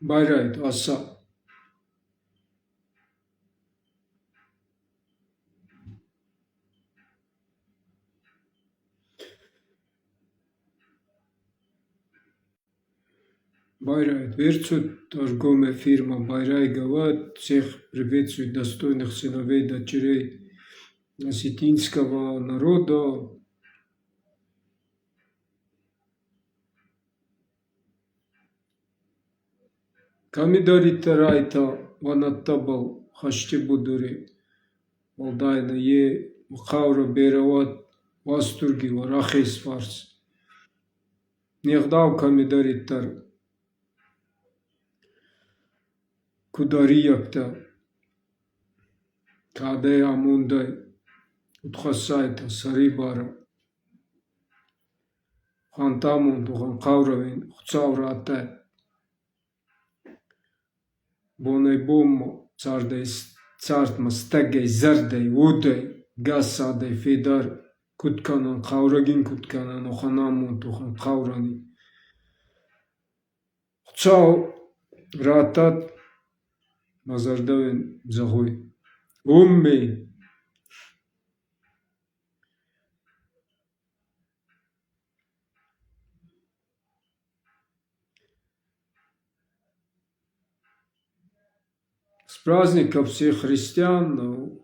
Байрайт, аса. Байрайт, Верцут, торговая фирма Байрай Гават. Всех приветствую, достойных сыновей, дочерей осетинского народа. Камидари Тарайта, Ванаттабал, Хаштебудури, Валдайна Е, Хаура Берават, Вастурги, Варахис Фарс. Нехдав Камидари Тар, Кудариякта, Каде Амундай, Утхасайта, Сарибара, Хантамун, Тухан Кауравин, Хуцаврата, Бонай Боммо, Цартма, Стагай, Зардай, Удай, Гасадай, Федар, Кутканан, Каурагин Кутканан, Оханамун, Тухан Каурани. Хуцав Ратат, Мазардавин Загой. Умми. С праздником всех христиан.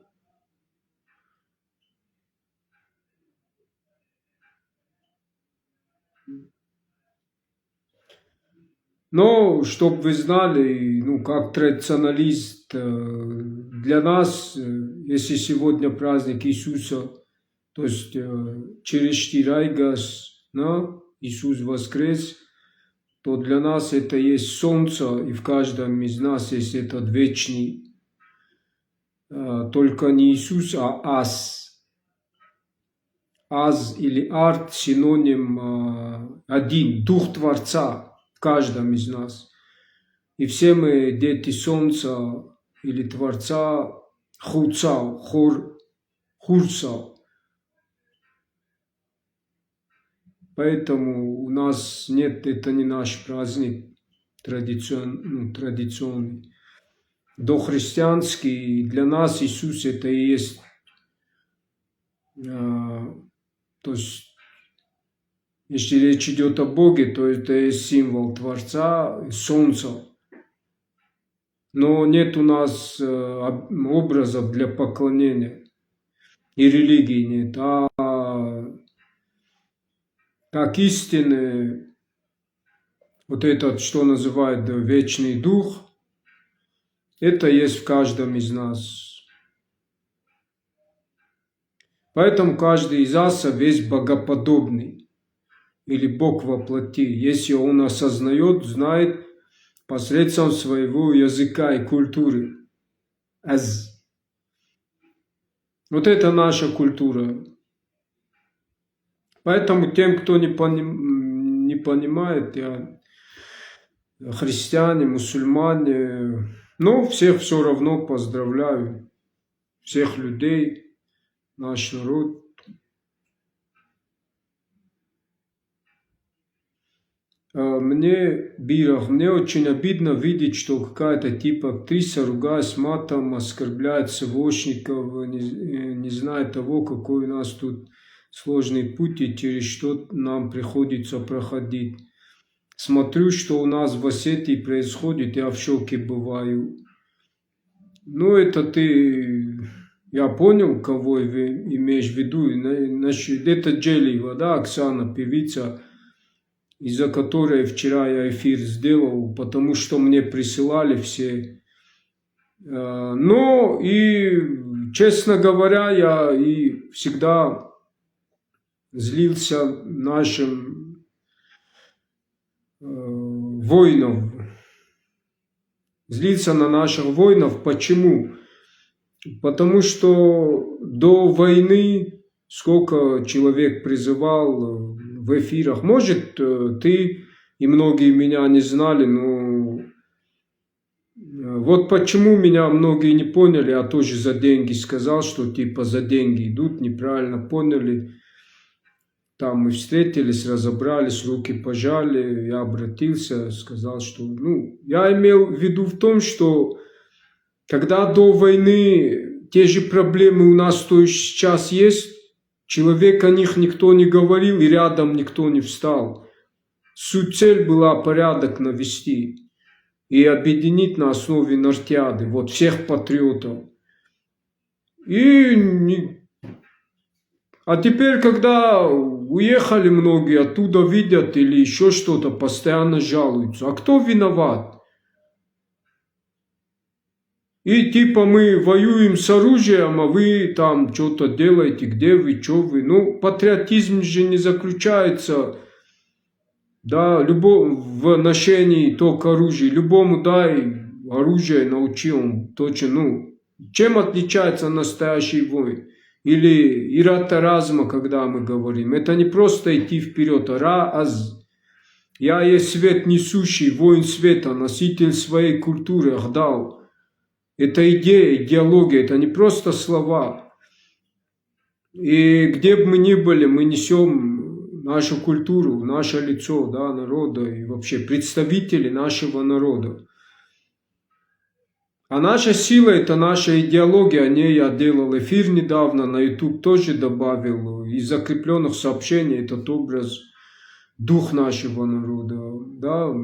Но, чтобы вы знали, как традиционалист, для нас, если сегодня праздник Иисуса, то есть через Штирайгас, Иисус воскрес, то для нас это есть солнце, и в каждом из нас есть этот вечный, только не Иисус, а Аз. Аз или Арт синоним один, Дух Творца в каждом из нас. И все мы дети Солнца или Творца, Хуцау, Хурцау. Поэтому у нас нет, это не наш праздник традиционный. Дохристианский, для нас Иисус это и есть, то есть, если речь идет о Боге, то это и символ Творца, Солнца. Но нет у нас образов для поклонения, и религии нет. А как истины, вот этот, что называют вечный дух, это есть в каждом из нас. Поэтому каждый из аса весь богоподобный, или Бог во плоти, если он осознает, знает посредством своего языка и культуры. Аз. Вот это наша культура. Поэтому тем, кто не понимает, христиане, мусульмане, всех все равно поздравляю, всех людей, наш народ. Мне очень обидно видеть, что какая-то типа актриса, ругаясь матом, оскорбляет Всевышнего, не зная того, какой у нас тут сложный путь и через что нам приходится проходить. Смотрю, что у нас в Осетии происходит, я в шоке бываю. Я понял, кого имеешь в виду. Это Джелиева, Оксана, певица, из-за которой вчера я эфир сделал, потому что мне присылали все. Честно говоря, я и всегда злился нашим воинам. Злился на наших воинов. Почему? Потому что до войны сколько человек призывал в эфирах. Может, ты и многие меня не знали, но вот почему меня многие не поняли, я тоже за деньги сказал, что типа за деньги идут, неправильно поняли. там мы встретились, разобрались, руки пожали, я обратился, сказал, что, я имел в виду в том, что когда до войны те же проблемы у нас, то сейчас есть, человек о них никто не говорил и рядом никто не встал. Суть цель была порядок навести и объединить на основе Нартиады, вот всех патриотов. А теперь, когда уехали многие, оттуда видят или еще что-то, постоянно жалуются. А кто виноват? И типа мы воюем с оружием, а вы там что-то делаете, где вы, что вы. Патриотизм же не заключается в ношении только оружия. Любому дай оружие, научи он точно. Чем отличается настоящий воин? Или ирата разума, когда мы говорим. Это не просто идти вперед, Я есть свет несущий, воин света, носитель своей культуры, Ахдау. Это идея, идеология, это не просто слова. И где бы мы ни были, мы несем нашу культуру, наше лицо, народа и вообще представители нашего народа. А наша сила – это наша идеология, о ней я делал эфир недавно, на YouTube тоже добавил. Из закрепленных сообщений этот образ, дух нашего народа,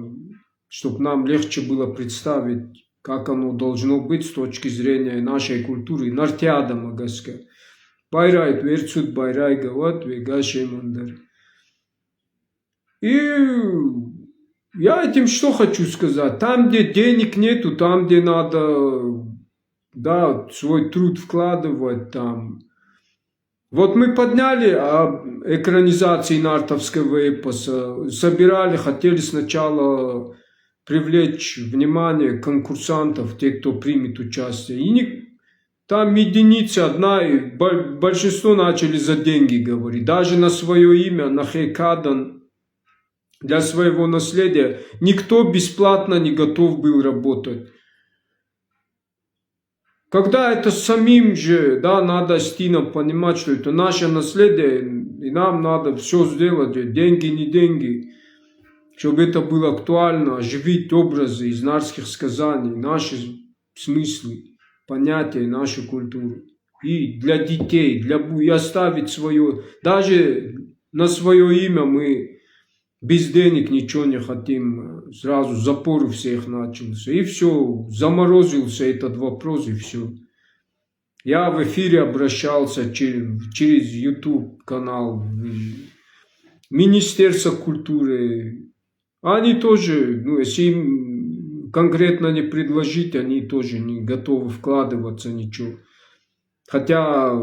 чтобы нам легче было представить, как оно должно быть с точки зрения нашей культуры. Нартиада Магаска. Байрайт, верцут байрай гават, вегашей мандар. И я этим что хочу сказать? Там, где денег нету, там, где надо, свой труд вкладывать, там. Вот мы подняли экранизации нартовского эпоса, собирали, хотели сначала привлечь внимание конкурсантов, тех, кто примет участие. И там единица одна, и большинство начали за деньги говорить. Даже на свое имя, на Хейкадан, для своего наследия, никто бесплатно не готов был работать. Когда это самим же, надо стинам понимать, что это наше наследие, и нам надо все сделать, деньги, не деньги, чтобы это было актуально, оживить образы из нарских сказаний, наши смыслы, понятия, нашу культуру. И для детей, и оставить свое, даже на свое имя мы без денег ничего не хотим, сразу запор у всех начался. И все, заморозился этот вопрос, и все. Я в эфире обращался через YouTube канал, Министерство культуры. Они тоже, если им конкретно не предложить, они тоже не готовы вкладываться ничего. Хотя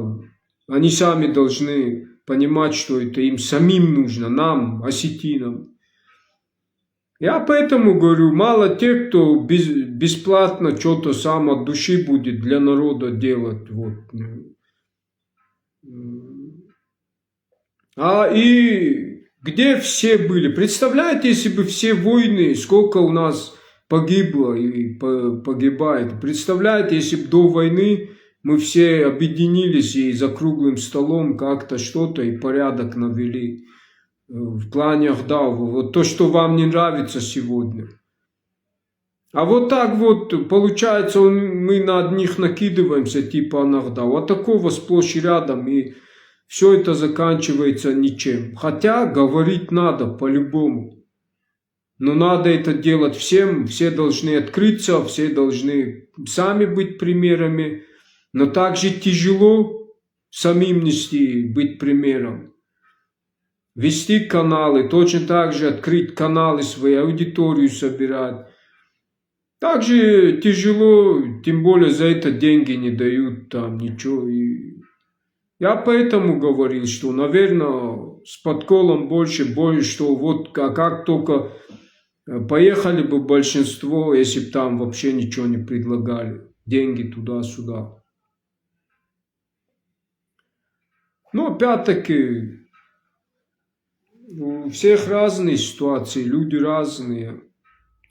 они сами должны понимать, что это им самим нужно, нам, осетинам. Я поэтому говорю, мало тех, кто бесплатно что-то сам от души будет для народа делать. И где все были? Представляете, если бы все войны, сколько у нас погибло и погибает. Представляете, если бы до войны мы все объединились и за круглым столом как-то что-то и порядок навели в плане Ахдау. Вот то, что вам не нравится сегодня. А вот так вот, получается, мы на одних накидываемся, типа на Ахдау. А такого сплошь и рядом, и все это заканчивается ничем. Хотя говорить надо по-любому. Но надо это делать всем, все должны открыться, все должны сами быть примерами. Но также тяжело самим нести, быть примером. Вести каналы, точно так же открыть каналы свои, аудиторию собирать. Также тяжело, тем более за это деньги не дают, там ничего. И я поэтому говорил, что, наверное, с подколом больше, что вот как только поехали бы большинство, если бы там вообще ничего не предлагали. Деньги туда-сюда. Но опять-таки, у всех разные ситуации, люди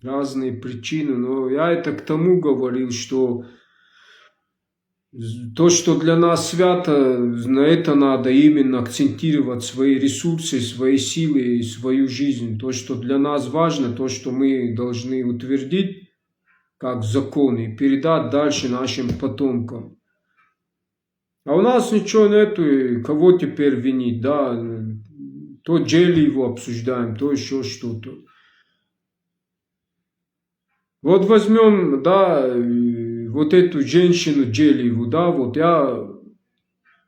разные причины. Но я это к тому говорил, что То, что для нас свято, на это надо именно акцентировать свои ресурсы, свои силы и свою жизнь. То, что для нас важно, то, что мы должны утвердить как закон и передать дальше нашим потомкам. А у нас ничего нету, и кого теперь винить, да? То Джелиеву обсуждаем, то еще что-то. Вот возьмем, да, вот эту женщину Джелиеву, да, вот я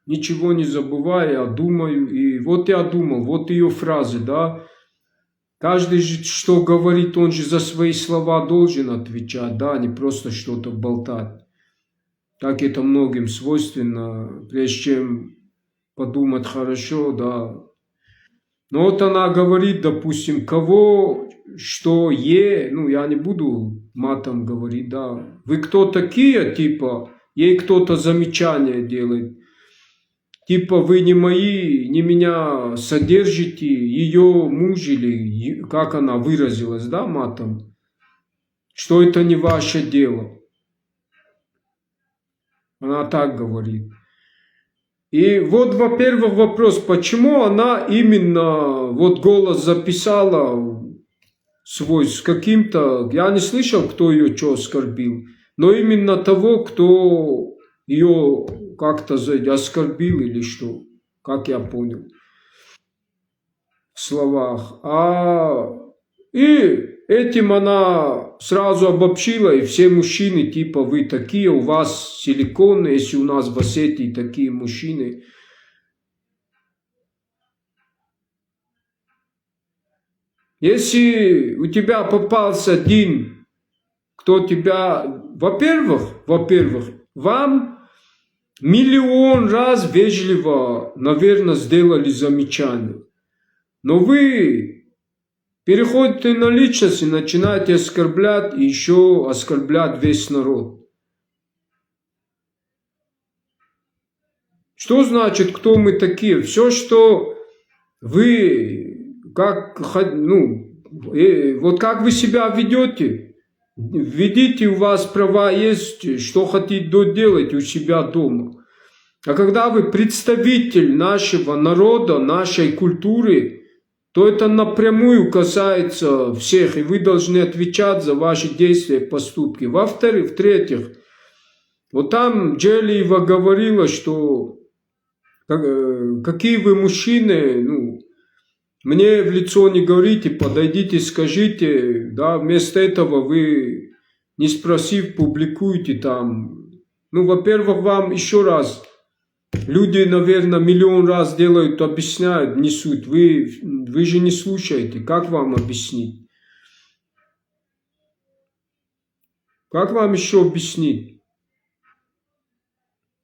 ничего не забываю, я думаю, и вот я думал, вот ее фразы, да, каждый же, что говорит, он же за свои слова должен отвечать, да, не просто что-то болтать. Так это многим свойственно, прежде чем подумать хорошо, да. Но вот она говорит, допустим, кого, что ну я не буду матом говорить, да. Вы кто такие, типа, ей кто-то замечание делает. Типа вы не мои, не меня содержите, ее муж или как она выразилась, да, матом, что это не ваше дело. Она так говорит. И вот, во-первых, вопрос, почему она именно вот голос записала свой с каким-то, я не слышал, кто ее что оскорбил, но именно того, кто ее как-то оскорбил или что, как я понял в словах. И этим она сразу обобщила, и все мужчины, типа, вы такие, у вас силиконы, если у нас в Осетии такие мужчины. Если у тебя попался один, кто тебя, во-первых, вам миллион раз вежливо, наверное, сделали замечание. Но вы переходите на личность и начинаете оскорблять, и еще оскорблять весь народ. Что значит, кто мы такие? Все, что вы, как, ну, вот как вы себя ведете, ведите, у вас права есть, что хотите, делайте у себя дома. А когда вы представитель нашего народа, нашей культуры, то это напрямую касается всех, и вы должны отвечать за ваши действия и поступки. Во-вторых, в-третьих, вот там Джелиева говорила, что какие вы мужчины, ну, мне в лицо не говорите, подойдите, скажите, да, вместо этого вы, не спросив, публикуете там. Ну, во-первых, вам еще раз, люди, наверное, миллион раз делают, объясняют, несут. Вы же не слушаете. Как вам объяснить? Как вам еще объяснить?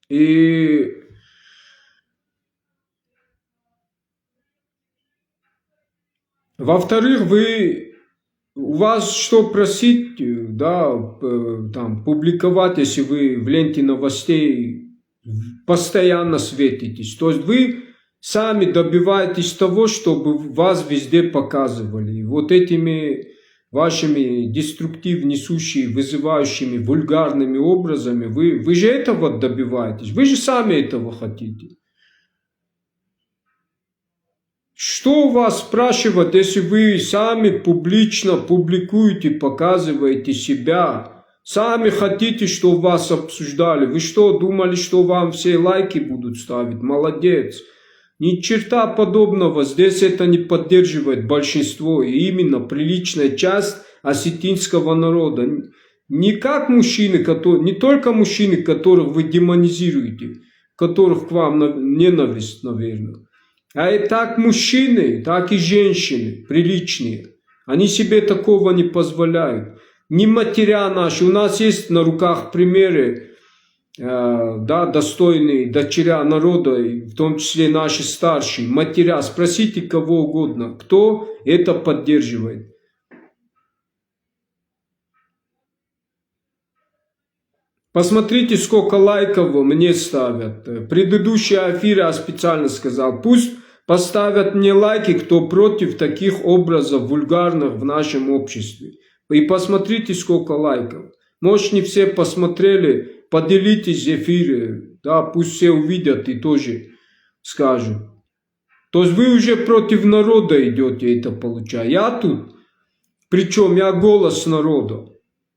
И во-вторых, у вас что просить, да, там, публиковать, если вы в ленте новостей постоянно светитесь. То есть вы сами добиваетесь того, чтобы вас везде показывали. И вот этими вашими деструктив несущими, вызывающими вульгарными образами, вы же этого добиваетесь. Вы же сами этого хотите. Что у вас спрашивать, если вы сами публично публикуете, показываете себя, сами хотите, чтобы вас обсуждали? Вы что, думали, что вам все лайки будут ставить? Молодец. Ни черта подобного, здесь это не поддерживает большинство, и именно приличная часть осетинского народа. Не как мужчины, не только мужчины, которых вы демонизируете, которых к вам ненависть, наверное. А и так мужчины, так и женщины приличные. Они себе такого не позволяют. Не матеря наши. У нас есть на руках примеры, да, достойные дочеря народа, в том числе наши старшие. Матеря, спросите кого угодно, кто это поддерживает. Посмотрите, сколько лайков мне ставят. Предыдущий эфир я специально сказал, пусть поставят мне лайки, кто против таких образов вульгарных в нашем обществе. И посмотрите, сколько лайков. Может, не все посмотрели, поделитесь в эфире, да, пусть все увидят и тоже скажут. То есть вы уже против народа идете, это получается. Я тут, причем я голос народа,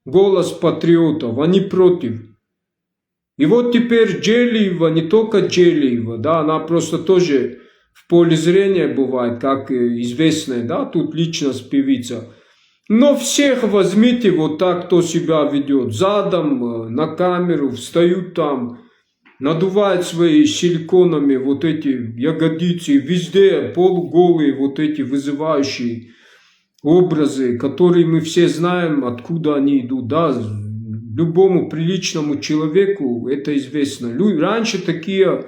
голос патриотов, они против. И вот теперь Джелиева, не только Джелиева, да, она просто тоже в поле зрения бывает, как известная, да, тут личность певица. Но всех возьмите вот так, кто себя ведет, задом на камеру, встают там, надувают свои силиконами вот эти ягодицы, везде полуголые вот эти вызывающие образы, которые мы все знаем, откуда они идут, да, любому приличному человеку это известно. Раньше такие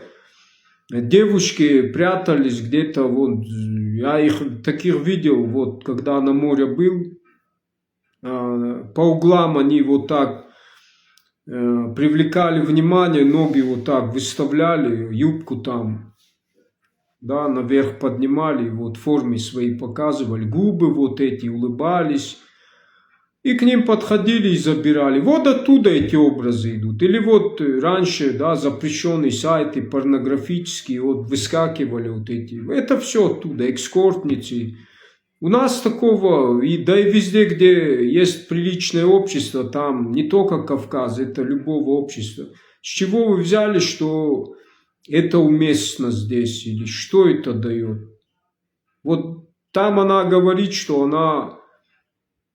девушки прятались где-то, вот, я их таких видел, вот, когда на море был, по углам они вот так привлекали внимание, ноги вот так выставляли, юбку там, да, наверх поднимали, вот, в форме свои показывали, губы вот эти, улыбались. И к ним подходили и забирали. Вот оттуда эти образы идут. Или вот раньше, да, запрещенные сайты порнографические, вот выскакивали вот эти. Это все оттуда, эскортницы. У нас такого, да и везде, где есть приличное общество, там не только Кавказ, это любого общества. С чего вы взяли, что это уместно здесь? Или что это дает? Вот там она говорит, что она...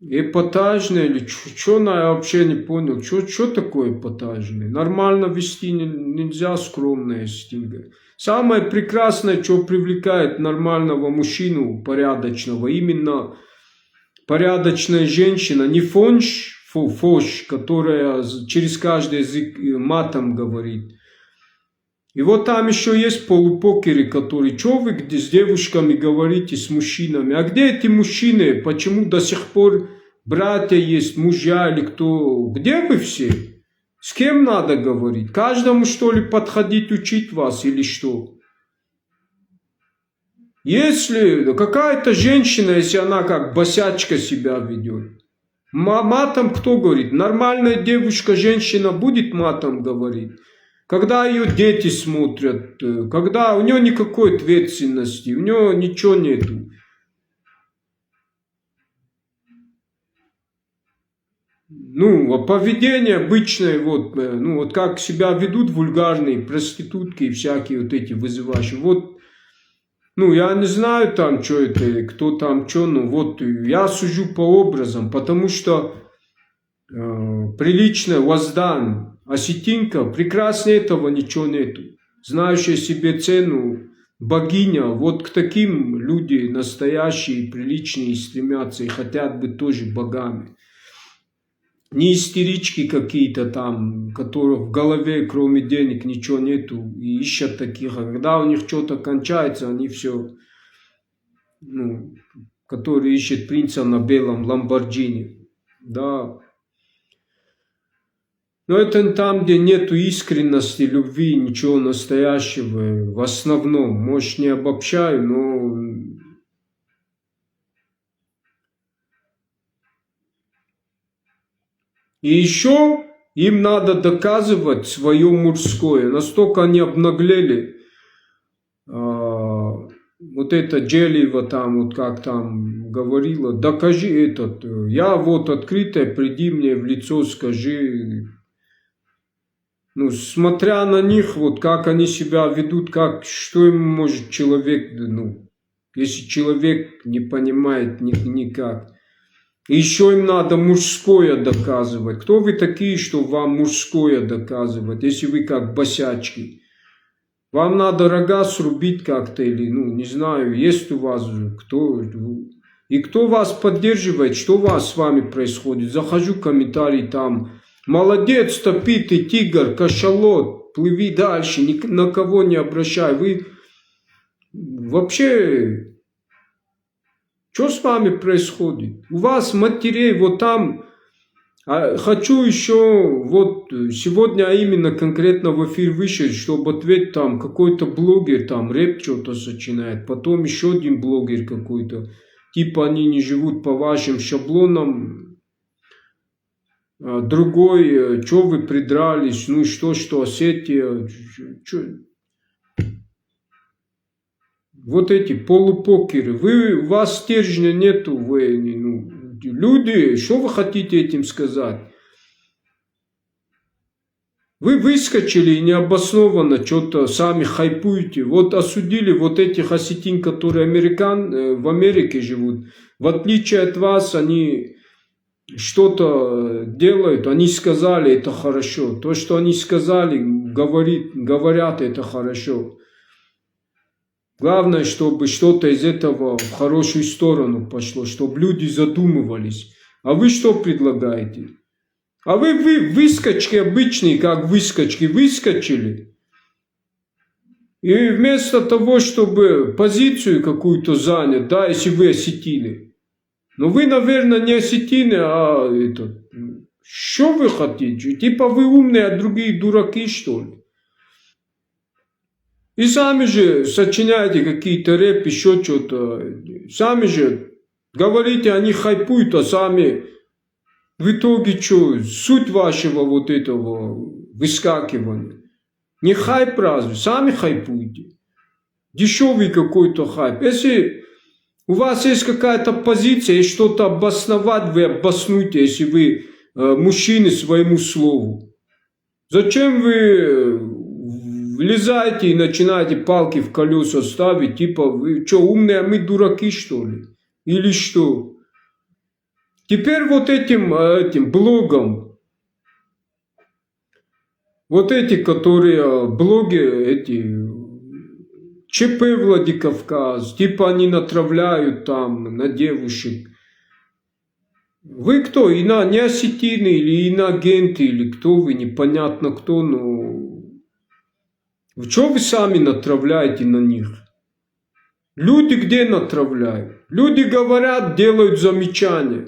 эпатажный или что, я вообще не понял, что такое эпатажный? Нормально вести нельзя, скромная стига. Самое прекрасное, что привлекает нормального мужчину, порядочного, именно порядочная женщина, не фош, которая через каждый язык матом говорит. И вот там еще есть полупокеры, которые, что вы с девушками говорите, с мужчинами? А где эти мужчины? Почему до сих пор братья есть, мужья или кто? Где вы все? С кем надо говорить? Каждому, что ли, подходить, учить вас или что? Если какая-то женщина, если она как босячка себя ведет, матом кто говорит? Нормальная девушка, женщина будет матом говорить? Когда ее дети смотрят, когда у нее никакой ответственности, у нее ничего нету. Ну, поведение обычное, вот, ну, вот как себя ведут вульгарные проститутки и всякие вот эти вызывающие. Вот, ну, я не знаю там, что это, кто там, что, ну, вот, я сужу по образам, потому что приличная Воздан, осетинка, прекраснее этого ничего нету. Знающая себе цену, богиня, вот к таким люди настоящие, приличные стремятся и хотят быть тоже богами. Не истерички какие-то там, которых в голове кроме денег ничего нету, и ищут таких. А когда у них что-то кончается, они все, ну, которые ищут принца на белом Ламборджини, да. Но это там, где нету искренности, любви, ничего настоящего, в основном. Может, не обобщаю, но... И еще им надо доказывать свое мужское. Настолько они обнаглели. Вот это Джелиева там, вот как там говорила, докажи этот. Я вот открытая, приди мне в лицо, скажи... Ну, смотря на них, вот как они себя ведут, как, что им может человек, ну, если человек не понимает никак. И еще им надо мужское доказывать. Кто вы такие, что вам мужское доказывать, если вы как босячки? Вам надо рога срубить как-то или, ну, не знаю, есть у вас кто... И кто вас поддерживает, что у вас с вами происходит? Захожу в комментарии там... Молодец, топитый тигр, кашалот, плыви дальше, ни на кого не обращай. Вы вообще, что с вами происходит? У вас матерей вот там, хочу еще, вот сегодня именно конкретно в эфир вышел, чтобы ответить там какой-то блогер, там рэп что-то сочиняет, потом еще один блогер какой-то, типа они не живут по вашим шаблонам. другой, что вы придрались, ну что Осетия, вот эти полупокеры, у вас стержня нету, люди, что вы хотите этим сказать? Вы выскочили и необоснованно что-то сами хайпуете. Вот осудили вот этих осетин, которые в Америке живут. В отличие от вас, они что-то делают, они сказали, это хорошо. То, что они сказали, говорят, это хорошо. Главное, чтобы что-то из этого в хорошую сторону пошло, чтобы люди задумывались. А вы что предлагаете? А вы выскочки обычные, как выскочки, выскочили. И вместо того, чтобы позицию какую-то занять, да, если вы осетины. Но вы, наверное, не осетины, а это... Что вы хотите? Типа вы умные, а другие дураки, что ли? И сами же сочиняете какие-то рэп, еще что-то. Сами же говорите, они хайпуют, а сами... В итоге что? Суть вашего вот этого выскакивания. Не хайп разве? Сами хайпуете. Дешевый какой-то хайп. Если у вас есть какая-то позиция, и что-то обосновать, вы обоснуйте, если вы мужчины своему слову. Зачем вы влезаете и начинаете палки в колеса ставить? Типа вы что, умные, а мы дураки, что ли? Или что? Теперь вот этим блогам, вот эти, которые блоги, эти ЧП Владикавказ, типа они натравляют там на девушек. Вы кто? Не осетины или иноагенты, или кто вы, непонятно кто, но... Что вы сами натравляете на них? Люди где натравляют? Люди говорят, делают замечания.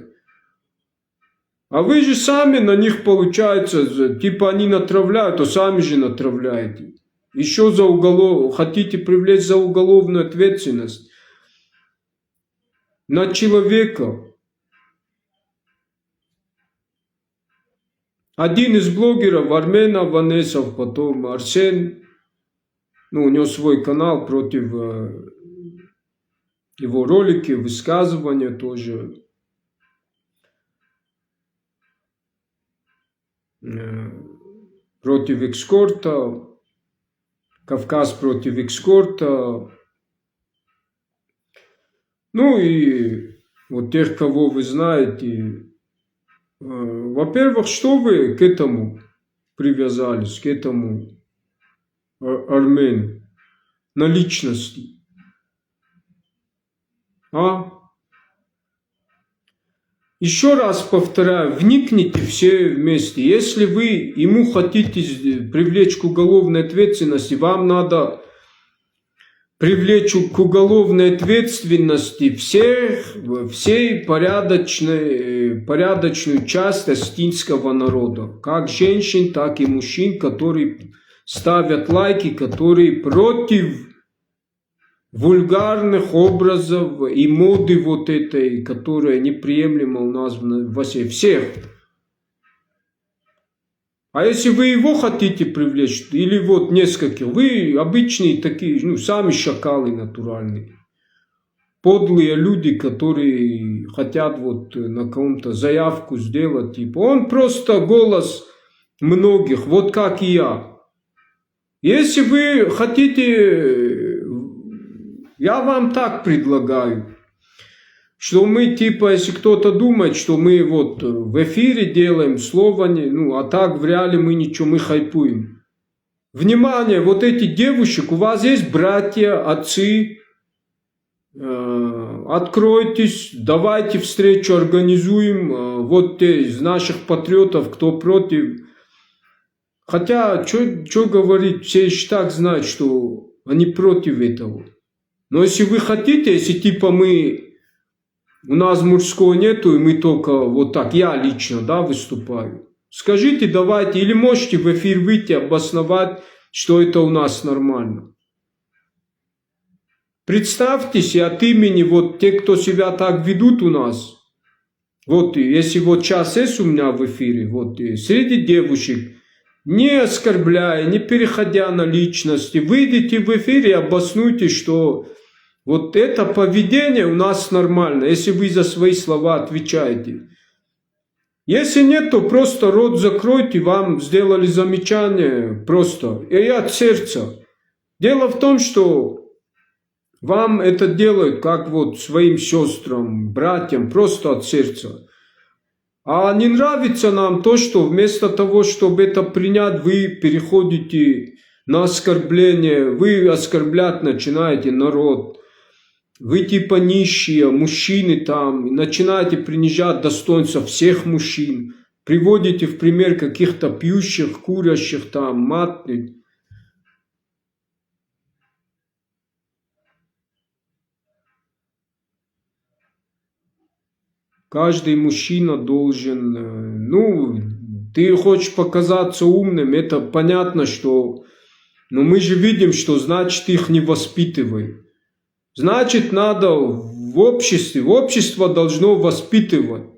А вы же сами на них, получается, типа они натравляют, а сами же натравляете. Еще хотите привлечь за уголовную ответственность на человека. Один из блогеров, Армен Аванесов, потом Арсен, у него свой канал против его ролики, высказывания тоже. Против экскорта, Кавказ против экскорта. Ну и вот тех, кого вы знаете. Во-первых, что вы к этому привязались, к этому Армену на личности? Еще раз повторяю, вникните все вместе. Если вы ему хотите привлечь к уголовной ответственности, вам надо привлечь к уголовной ответственности всей порядочную часть осетинского народа. Как женщин, так и мужчин, которые ставят лайки, которые против вульгарных образов и моды вот этой, которая неприемлема у нас в России. Всех. А если вы его хотите привлечь, или вот нескольких, вы обычные такие, сами шакалы натуральные. Подлые люди, которые хотят вот на ком-то заявку сделать, типа, он просто голос многих, вот как и я. Если вы хотите... Я вам так предлагаю, что мы, типа, если кто-то думает, что мы вот в эфире делаем слово, а так в реале мы ничего, мы хайпуем. Внимание, вот эти девушек, у вас есть братья, отцы, откройтесь, давайте встречу организуем, вот те из наших патриотов, кто против. Хотя, что говорить, все и так знают, что они против этого. Но если вы хотите, если типа у нас мужского нету, и мы только вот так, я лично, выступаю. Скажите, давайте, или можете в эфир выйти, обосновать, что это у нас нормально. Представьтесь, и от имени вот тех, кто себя так ведут у нас, Вот если вот час есть у меня в эфире, вот среди девушек, не оскорбляя, не переходя на личности, выйдите в эфир и обоснуйте, что вот это поведение у нас нормально, если вы за свои слова отвечаете. Если нет, то просто рот закройте, вам сделали замечание просто, и от сердца. Дело в том, что вам это делают, как вот своим сестрам, братьям, просто от сердца. А не нравится нам то, что вместо того, чтобы это принять, вы переходите на оскорбление, вы оскорблять начинаете народ. Вы типа нищие, мужчины там, и начинаете принижать достоинство всех мужчин. Приводите в пример каких-то пьющих, курящих там, матных. Каждый мужчина должен, ну, ты хочешь показаться умным, это понятно, что, но мы же видим, что значит их не воспитывай. Значит, надо в общество должно воспитывать,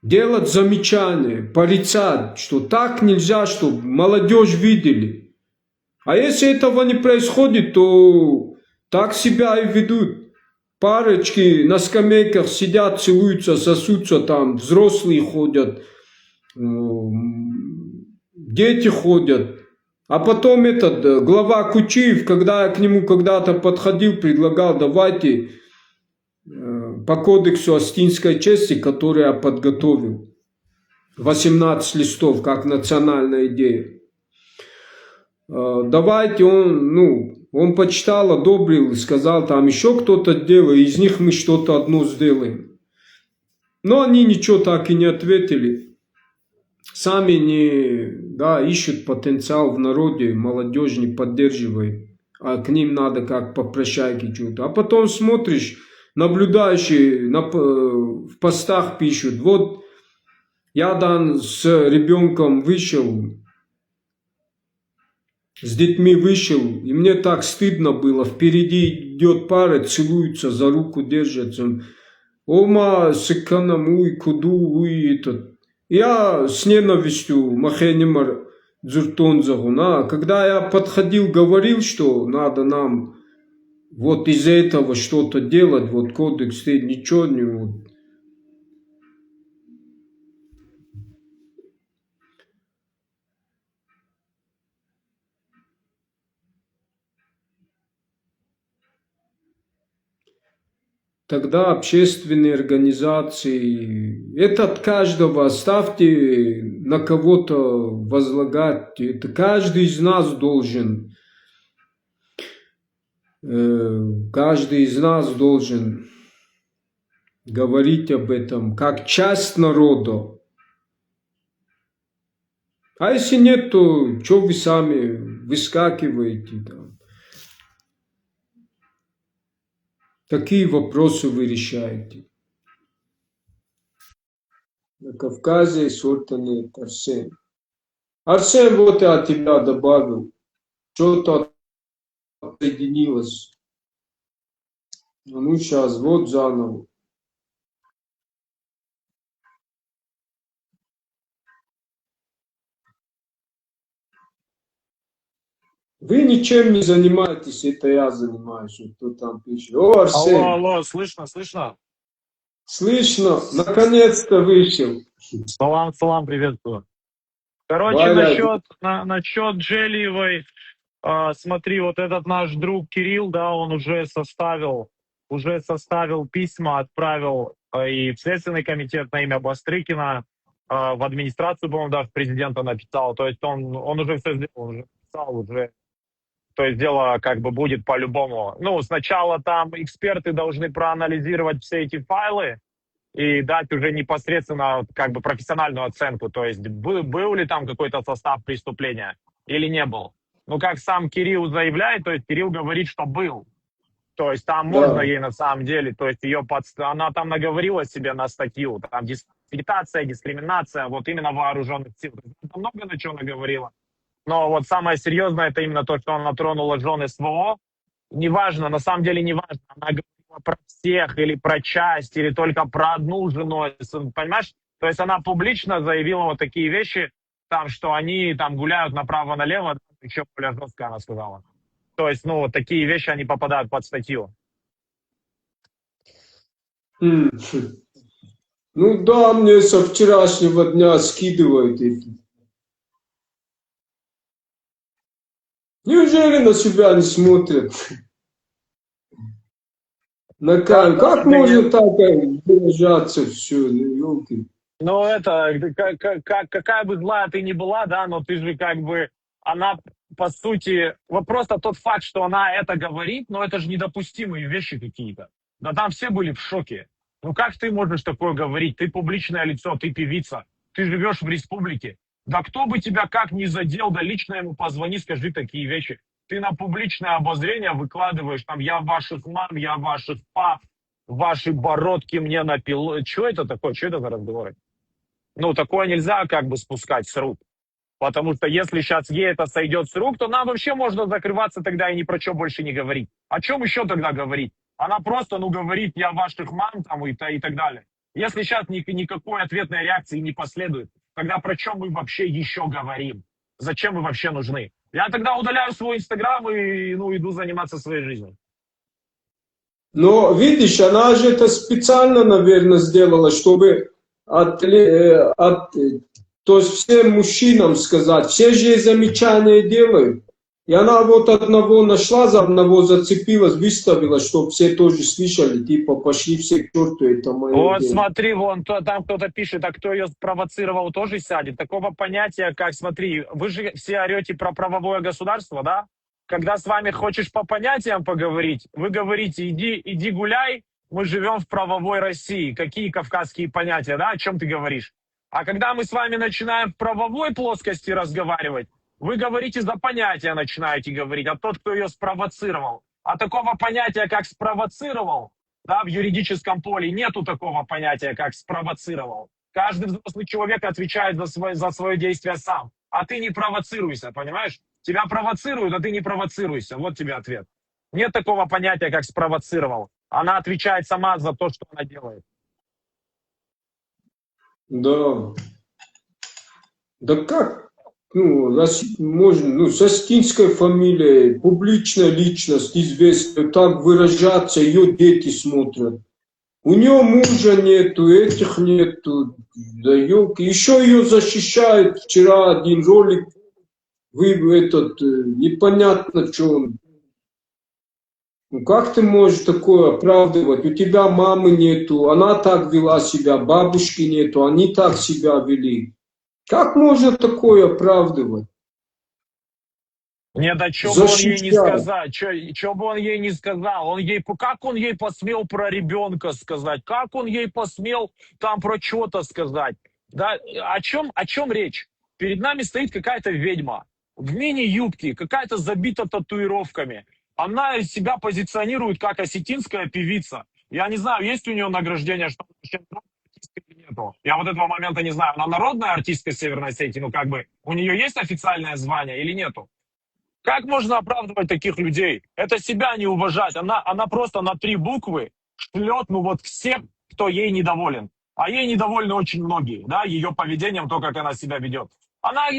делать замечания, порицать, что так нельзя, чтобы молодежь видели. А если этого не происходит, то так себя и ведут. Парочки на скамейках сидят, целуются, сосутся там, взрослые ходят, дети ходят. А потом этот глава Кучиев, когда я к нему когда-то подходил, предлагал, давайте по кодексу Остинской чести, который я подготовил, 18 листов, как национальная идея. Давайте он почитал, одобрил, сказал, там еще кто-то делает, из них мы что-то одно сделаем. Но они ничего так и не ответили. Сами ищут потенциал в народе, молодежь не поддерживает, а к ним надо как попрощайки что-то. А потом смотришь, наблюдающие в постах пишут, вот я с ребенком вышел, с детьми вышел, и мне так стыдно было. Впереди идет пара, целуются, за руку держатся. Ома секанамуй, куду, этот. Я с ненавистью махенемар дзуртонзагуна. Когда я подходил, говорил, что надо нам вот из-за этого что-то делать, вот кодекс, ничего не... Тогда общественные организации, это от каждого, оставьте на кого-то возлагать, это каждый из нас должен, говорить об этом, как часть народа. А если нет, то что вы сами выскакиваете там? Какие вопросы вы решаете? На Кавказе сотаны Арсен. Арсен, вот я от тебя добавил. Что-то отсоединилось. Ну, сейчас, вот заново. Вы ничем не занимаетесь, это я занимаюсь. Кто там пишет? О, Арсен! Алло, слышно? Слышно, наконец-то вышел. Салам, приветствую. Короче, насчет Джелиевой, смотри, вот этот наш друг Кирилл, да, он уже составил письма, отправил и в Следственный комитет на имя Бастрыкина, в администрацию, по-моему, даже президента написал. То есть он уже все сделал, уже написал, уже. То есть дело как бы будет по-любому. Ну, сначала там эксперты должны проанализировать все эти файлы и дать уже непосредственно как бы профессиональную оценку. То есть был ли там какой-то состав преступления или не был. Ну, как сам Кирилл заявляет, то есть Кирилл говорит, что был. То есть там можно ей на самом деле, то есть она там наговорила себе на статью, там дискриминация, вот именно вооруженных сил. Там много на чего наговорила. Но вот самое серьезное, это именно то, что она тронула жен СВО. Неважно, на самом деле неважно. Она говорила про всех, или про часть, или только про одну жену, понимаешь? То есть она публично заявила вот такие вещи, там, что они там гуляют направо-налево, еще более жестко она сказала. То есть, ну, вот такие вещи, они попадают под статью. М. Ну да, мне со вчерашнего дня скидывают эти. Неужели на себя не смотрят? Как можно так выражаться все, ну, ёлки. Ну, это, какая бы злая ты ни была, да, но ты же как бы, она, по сути, вот просто тот факт, что она это говорит, но это же недопустимые вещи какие-то. Да там все были в шоке. Ну как ты можешь такое говорить? Ты публичное лицо, ты певица, ты живешь в республике. Да кто бы тебя как ни задел, да лично ему позвони, скажи такие вещи. Ты на публичное обозрение выкладываешь, там, я ваших мам, я ваших пап, ваши бородки мне напил. Что это такое? Что это за разговоры? Ну, такое нельзя как бы спускать с рук. Потому что если сейчас ей это сойдет с рук, то нам вообще можно закрываться тогда и ни про что больше не говорить. О чем еще тогда говорить? Она просто, ну, говорит, я ваших мам там и так далее. Если сейчас никакой ответной реакции не последует, тогда про чем мы вообще еще говорим? Зачем мы вообще нужны? Я тогда удаляю свой Инстаграм и, ну, иду заниматься своей жизнью. Но видишь, она же это специально, наверное, сделала, чтобы то есть всем мужчинам сказать, все же ей замечания делают. И она вот одного нашла, за одного зацепилась, выставила, чтобы все тоже слышали, типа пошли все к черту, это мое Вот дело. смотри, вон там кто-то пишет, а кто ее спровоцировал, тоже сядет. Такого понятия, как, смотри, вы же все орете про правовое государство, да? Когда с вами хочешь по понятиям поговорить, вы говорите, иди гуляй, мы живем в правовой России. Какие кавказские понятия, да? О чем ты говоришь? А когда мы с вами начинаем в правовой плоскости разговаривать, вы говорите за понятия, начинаете говорить, а тот, кто ее спровоцировал. А такого понятия, как спровоцировал, да, в юридическом поле нету такого понятия, как спровоцировал. Каждый взрослый человек отвечает за свое действие сам. А ты не провоцируйся, понимаешь? Тебя провоцируют, а ты не провоцируйся. Вот тебе ответ. Нет такого понятия, как спровоцировал. Она отвечает сама за то, что она делает. Да. Да как? Ну, можно, ну, с астинской фамилией, публичная личность, известная, так выражаться, ее дети смотрят. У нее мужа нету, этих нету, да елки. Еще ее защищает. Вчера один ролик, непонятно, что он. Ну как ты можешь такое оправдывать? У тебя мамы нету, она так вела себя, бабушки нету, они так себя вели. Как можно такое оправдывать? Нет, а что бы он ей не сказал? Что бы он ей не сказал? Как он ей посмел про ребенка сказать? Как он ей посмел там про что-то сказать? Да, о чем речь? Перед нами стоит какая-то ведьма в мини-юбке, какая-то забита татуировками. Она себя позиционирует как осетинская певица. Я не знаю, есть у нее награждение, что вообще артистка или нету. Я вот этого момента не знаю. Она народная артистка Северной Осетии, ну как бы, у нее есть официальное звание или нету? Как можно оправдывать таких людей? Это себя не уважать. Она просто на 3 буквы шлет, ну вот всех, кто ей недоволен. А ей недовольны очень многие, да, ее поведением, то, как она себя ведет. Она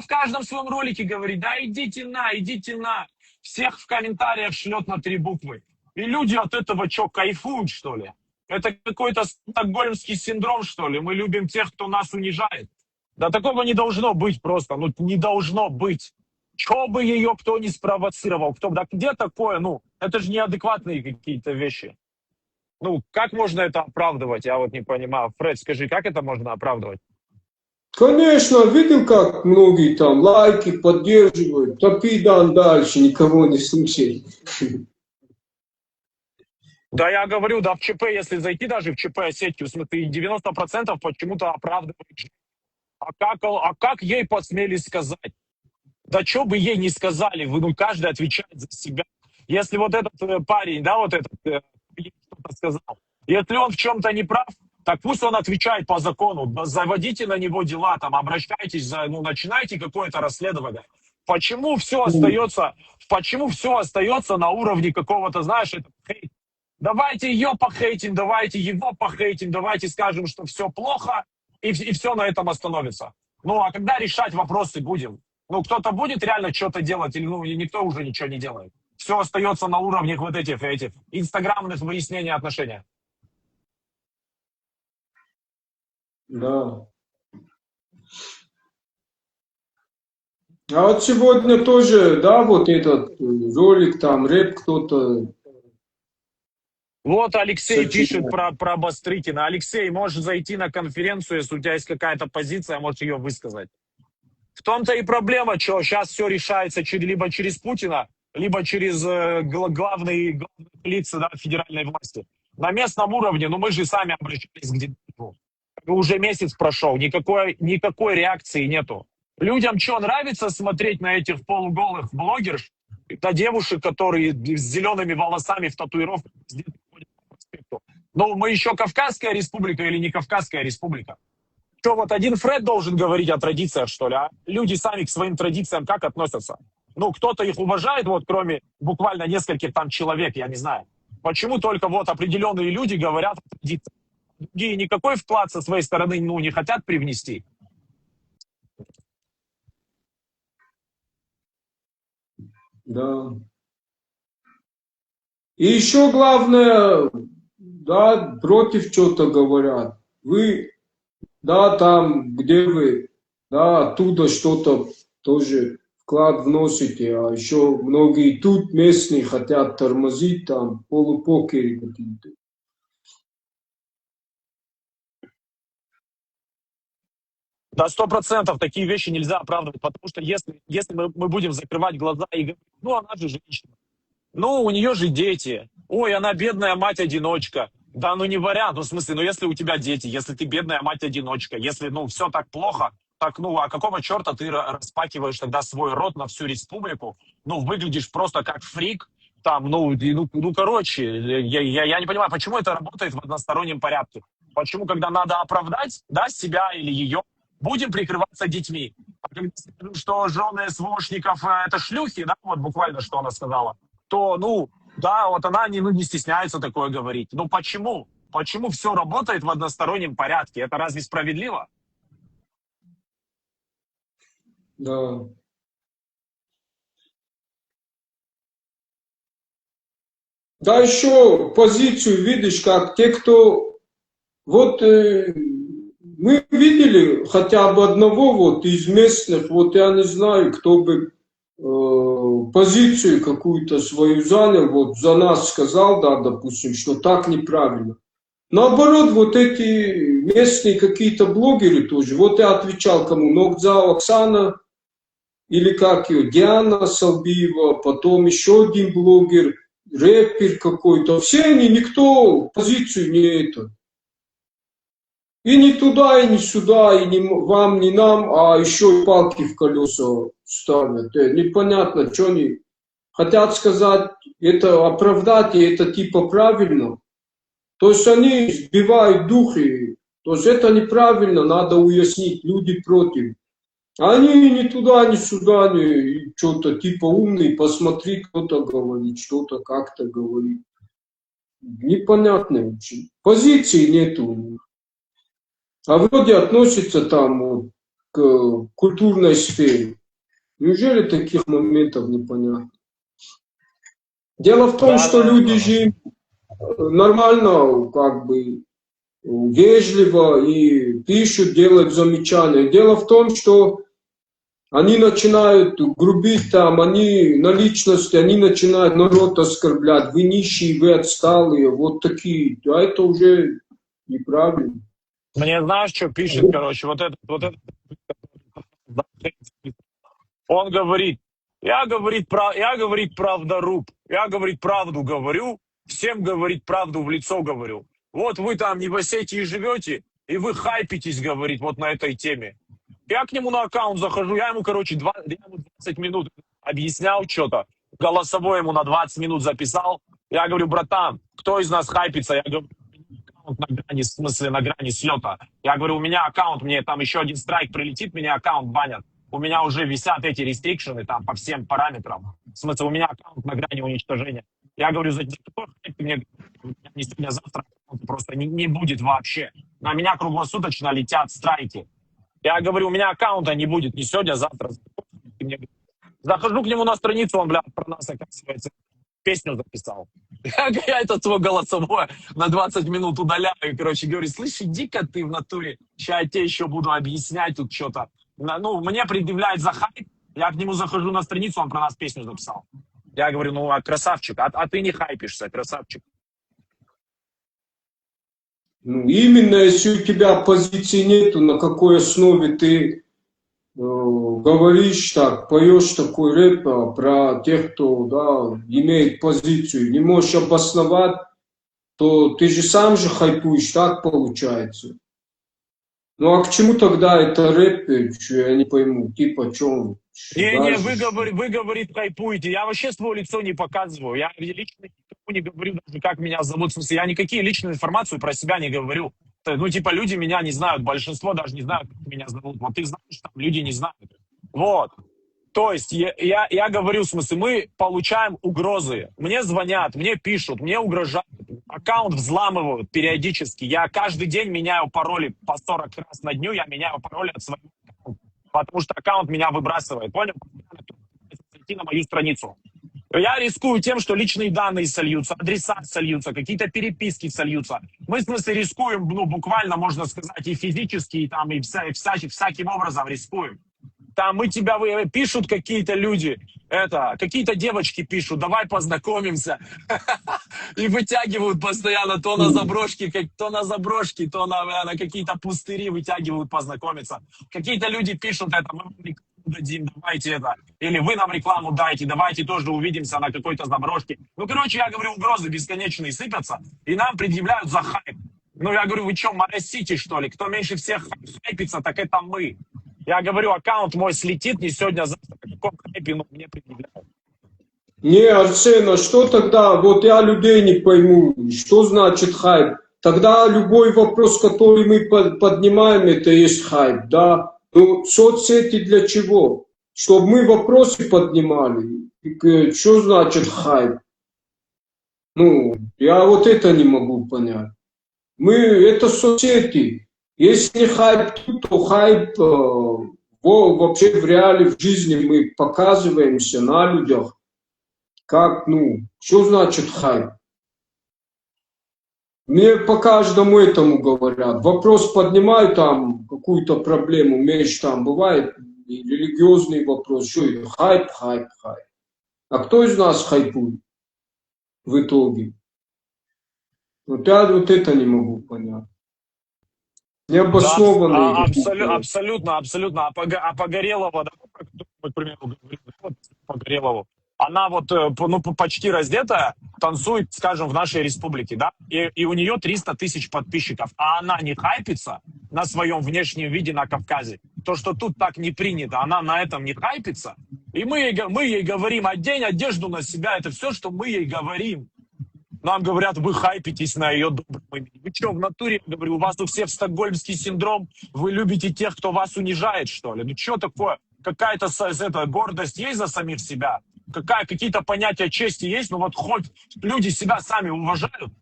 в каждом своем ролике говорит, да идите на. Всех в комментариях шлет на 3 буквы. И люди от этого что, кайфуют, что ли? Это какой-то стокгольмский синдром, что ли? Мы любим тех, кто нас унижает. Да такого не должно быть просто, ну не должно быть. Что бы ее кто не спровоцировал, да где такое, ну, это же неадекватные какие-то вещи. Ну, как можно это оправдывать, я вот не понимаю. Фред, скажи, как это можно оправдывать? Конечно, видел, как многие там лайки поддерживают, топи дан дальше, никого не слушай. Да я говорю, да в ЧП, если зайти даже в ЧП Осетию, смотри, 90% почему-то оправдывают. А как ей посмели сказать? Да что бы ей не сказали, ну, каждый отвечает за себя. Если вот этот парень, да, вот этот что-то сказал, если он в чем-то не прав, так пусть он отвечает по закону, заводите на него дела, там, обращайтесь, ну, начинайте какое-то расследование. Почему все остается на уровне какого-то, знаешь, это хейт? Давайте ее похейтим, давайте его похейтим, давайте скажем, что все плохо, и все на этом остановится. Ну, а когда решать вопросы будем? Ну, кто-то будет реально что-то делать, или ну, и никто уже ничего не делает. Все остается на уровне вот этих инстаграмных выяснений отношений. Да. А вот сегодня тоже, да, вот этот ролик, там рэп кто-то Вот Алексей пишет сочиняет. про Бастрыкина. Алексей, можешь зайти на конференцию, если у тебя есть какая-то позиция, можешь ее высказать. В том-то и проблема, что сейчас все решается либо через Путина, либо через главные лица, да, федеральной власти. На местном уровне, ну мы же сами обращались к Дидику. Уже месяц прошел, никакой реакции нету. Людям что, нравится смотреть на этих полуголых блогерш, на девушек, которые с зелеными волосами в татуировках ходят по проспекту? Ну, мы еще Кавказская республика или не Кавказская республика? Что, вот один Фред должен говорить о традициях, что ли? А люди сами к своим традициям как относятся? Ну, кто-то их уважает, вот кроме буквально нескольких там человек, я не знаю. Почему только вот определенные люди говорят о традициях? Другие никакой вклад со своей стороны ну, не хотят привнести. Да. И еще главное, да, против что-то говорят. Вы, да, там, где вы, да, оттуда что-то тоже вклад вносите, а еще многие тут местные хотят тормозить, там, полупокеры какие-то. Да, 100% такие вещи нельзя оправдывать, потому что если мы будем закрывать глаза и говорить, ну, она же женщина, ну, у нее же дети, ой, она бедная мать-одиночка. Да, ну не вариант, ну, в смысле, ну, если у тебя дети, если ты бедная мать-одиночка, если, ну, все так плохо, так, ну, а какого черта ты распакиваешь тогда свой рот на всю республику? Ну, выглядишь просто как фрик, там, ну, короче, я не понимаю, почему это работает в одностороннем порядке? Почему, когда надо оправдать, да, себя или ее, будем прикрываться детьми? А когда скажем, что жены СВОшников это шлюхи, да, вот буквально, что она сказала, то, ну, да, вот она не, ну, не стесняется такое говорить. Ну почему? Почему все работает в одностороннем порядке? Это разве справедливо? Да. Да, еще позицию видишь, как те, кто... Вот мы видели хотя бы одного вот из местных, вот я не знаю, кто бы позицию какую-то свою занял, вот за нас сказал, да, допустим, что так неправильно. Наоборот, вот эти местные какие-то блогеры тоже, вот я отвечал кому, Ногдзао Оксана, или как ее, Диана Салбиева, потом еще один блогер, рэпер какой-то, все они, никто позицию не это. И ни туда, и ни сюда, и ни вам, ни нам, а еще и палки в колеса ставят. Непонятно, что они хотят сказать, это оправдать, и это типа правильно. То есть они сбивают духи, то есть это неправильно, надо уяснить, люди против. Они ни туда, ни сюда, ни что-то типа умный, посмотри, кто-то говорит, что-то как-то говорит. Непонятно очень. Позиции нету у них. А вроде относится там вот, к культурной сфере. Неужели таких моментов непонятно? Дело в том, Да, что да, люди же нормально, как бы, вежливо и пишут, делают замечания. Дело в том, что они начинают грубить там, они на личности, они начинают народ оскорблять. Вы нищие, вы отсталые, вот такие. А это уже неправильно. мне знаешь, что пишет, короче, вот этот, он говорит, я, говорит, правдоруб, я, говорит, правду говорю, всем, говорит, правду в лицо говорю. Вот вы там не в Осетии живете, и вы хайпитесь, говорит, вот на этой теме. Я к нему на аккаунт захожу, я ему, короче, я ему 20 минут объяснял что-то, голосовой ему на 20 минут записал. Я говорю, братан, кто из нас хайпится? Я говорю, аккаунт на грани, в смысле, на грани слета. Я говорю, у меня аккаунт, мне там еще один страйк прилетит, меня аккаунт банят. У меня уже висят эти рестрикшены там по всем параметрам. В смысле, у меня аккаунт на грани уничтожения. Я говорю, за какой хайп ты мне ни сегодня, завтра просто не будет вообще. На меня круглосуточно летят страйки. Я говорю, у меня аккаунта не будет ни сегодня, завтра. Захожу к нему на страницу, он, про нас, оказывается, песню записал. Я это свое голосовое на 20 минут удаляю. И, короче, говорю, слышь, иди-ка ты в натуре. Сейчас я тебе еще буду объяснять тут что-то. Ну, мне предъявляет за хайп. Я к нему захожу на страницу, он про нас песню записал. Я говорю, ну, красавчик, а ты не хайпишься, красавчик. Ну, именно если у тебя позиции нету, на какой основе ты говоришь так, поешь такой рэп про тех, кто, да, имеет позицию, не можешь обосновать, то ты же сам же хайпуешь, так получается. Ну а к чему тогда это рэп, я не пойму, типа, что? Не, вы, говорит, хайпуете. Я вообще свое лицо не показываю. Я лично никому не говорю даже, как меня зовут. В смысле, я никакие личную информацию про себя не говорю. Ну, типа, люди меня не знают. Большинство даже не знают, как меня зовут. Вот ты знаешь, там люди не знают. Вот. То есть, я говорю, в смысле, мы получаем угрозы. Мне звонят, мне пишут, мне угрожают. Аккаунт взламывают периодически. Я каждый день меняю пароли по 40 раз на дню. Я меняю пароли от своего аккаунта. Потому что аккаунт меня выбрасывает. Понял? Зайти на мою страницу. Я рискую тем, что личные данные сольются, адреса сольются, какие-то переписки сольются. Мы, в смысле, рискуем, ну, буквально, можно сказать, и физически, и там, и всяким образом рискуем. Там пишут какие-то люди, какие-то девочки пишут, давай познакомимся. И вытягивают постоянно то на заброшки, то на какие-то пустыри вытягивают познакомиться. Какие-то люди пишут мы вам рекламу дадим, давайте это. Или вы нам рекламу дайте, давайте тоже увидимся на какой-то заброшке. Ну, короче, я говорю, угрозы бесконечные сыпятся, и нам предъявляют за хайп. Ну, я говорю, вы что, моросите, что ли? Кто меньше всех хайпится, так это мы. Я говорю, аккаунт мой слетит не сегодня, а завтра. По какому хайпе, ну, мне предъявляют. Не, Арсен, а что тогда? Вот я людей не пойму, что значит хайп? Тогда любой вопрос, который мы поднимаем, это есть хайп, да? Ну, соцсети для чего? Чтобы мы вопросы поднимали. Что значит хайп? Ну, я вот это не могу понять. Это соцсети. Если не хайп тут, то хайп вообще в реале, в жизни мы показываемся на людях. Как, что значит хайп? Мне по каждому этому говорят. Вопрос поднимаю, там, какую-то проблему, меч там бывает, религиозный вопрос, что это? Хайп. А кто из нас хайпует в итоге? Вот я вот это не могу понять. Необоснованные. Да, абсолютно. А Погорелова, да, к примеру, говорил, вот Погорелову, она вот почти раздетая, танцует, скажем, в нашей республике, да, и у нее 300 тысяч подписчиков, а она не хайпится на своем внешнем виде на Кавказе. То, что тут так не принято, она на этом не хайпится. И мы ей говорим, одень одежду на себя, это все, что мы ей говорим. Нам говорят, вы хайпитесь на ее добром имени. Вы что, в натуре, я говорю, у вас у всех стокгольмский синдром, вы любите тех, кто вас унижает, что ли? Ну что такое? Какая-то гордость есть за самих себя? Какие-то понятия чести есть? Ну вот хоть люди себя сами уважают.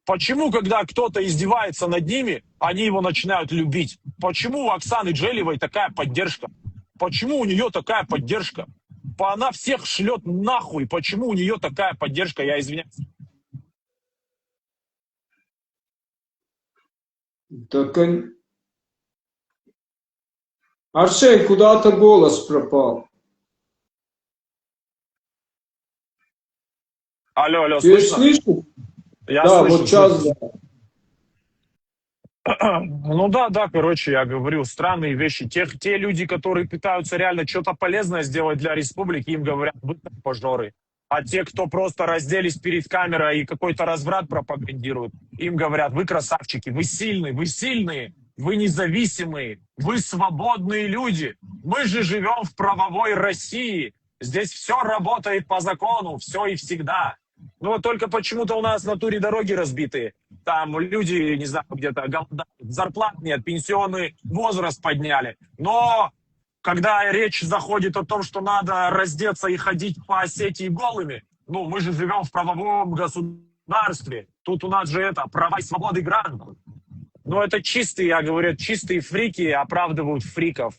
Почему, когда кто-то издевается над ними, они его начинают любить? Почему у Оксаны Джелевой такая поддержка? Почему у нее такая поддержка? Она всех шлет нахуй. Почему у нее такая поддержка? Я извиняюсь. Так, Арсен, куда-то голос пропал. Алло, Ты слышно? слышишь? Я да, слышу, вот сейчас. Ну да, короче, я говорю, странные вещи. Те люди, которые пытаются реально что-то полезное сделать для республики, им говорят, вы там пожоры. А те, кто просто разделись перед камерой и какой-то разврат пропагандируют, им говорят, вы красавчики, вы сильные, вы независимые, вы свободные люди. Мы же живем в правовой России. Здесь все работает по закону, все и всегда. Ну вот только почему-то у нас в натуре дороги разбитые. Там люди, не знаю, где-то голодают, зарплат нет, пенсионный возраст подняли. Но когда речь заходит о том, что надо раздеться и ходить по Осетии голыми, мы же живем в правовом государстве. государстве. Тут у нас же это, права и свободы граждан. Но это чистые, я говорю, чистые фрики оправдывают фриков.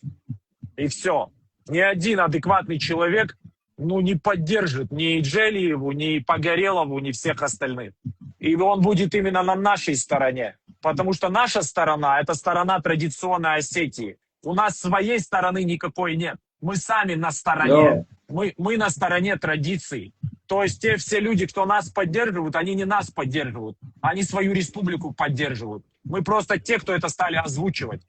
И все. Ни один адекватный человек, ну, не поддержит ни Джелиеву, ни Погорелову, ни всех остальных. И он будет именно на нашей стороне. Потому что наша сторона – это сторона традиционной Осетии. У нас своей стороны никакой нет. Мы сами на стороне. Мы на стороне традиций. То есть те все люди, кто нас поддерживают, они не нас поддерживают. Они свою республику поддерживают. Мы просто те, кто это стали озвучивать.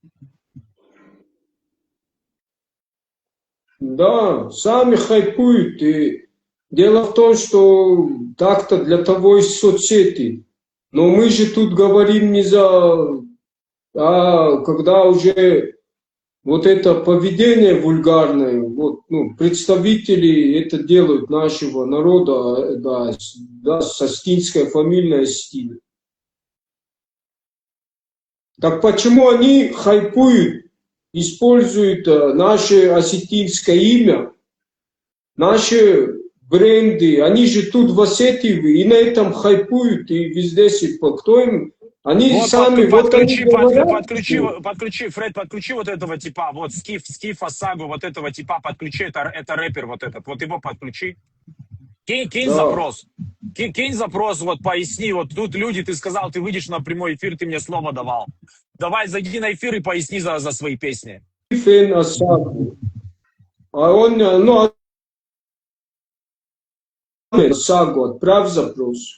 Да, сами хайпуют. И дело в том, что так-то для того и соцсети. Но мы же тут говорим не за... А когда уже вот это поведение вульгарное, вот, ну, представители это делают нашего народа, да, с астинской фамильной стиль. Так почему они хайпуют, используют наше осетинское имя, наши бренды, они же тут в Осетии и на этом хайпуют, и везде кто им... Они вот сами... подключи, Фред, подключи вот этого типа, вот Скиф Осагу, вот этого типа подключи, это рэпер вот этот, вот его подключи. Кинь Да. запрос. Кинь запрос, вот поясни, вот тут люди, ты сказал, ты выйдешь на прямой эфир, ты мне слово давал. Давай, зайди на эфир и поясни за свои песни. Фен Осагу. А он, ну, Осагу, отправь запрос.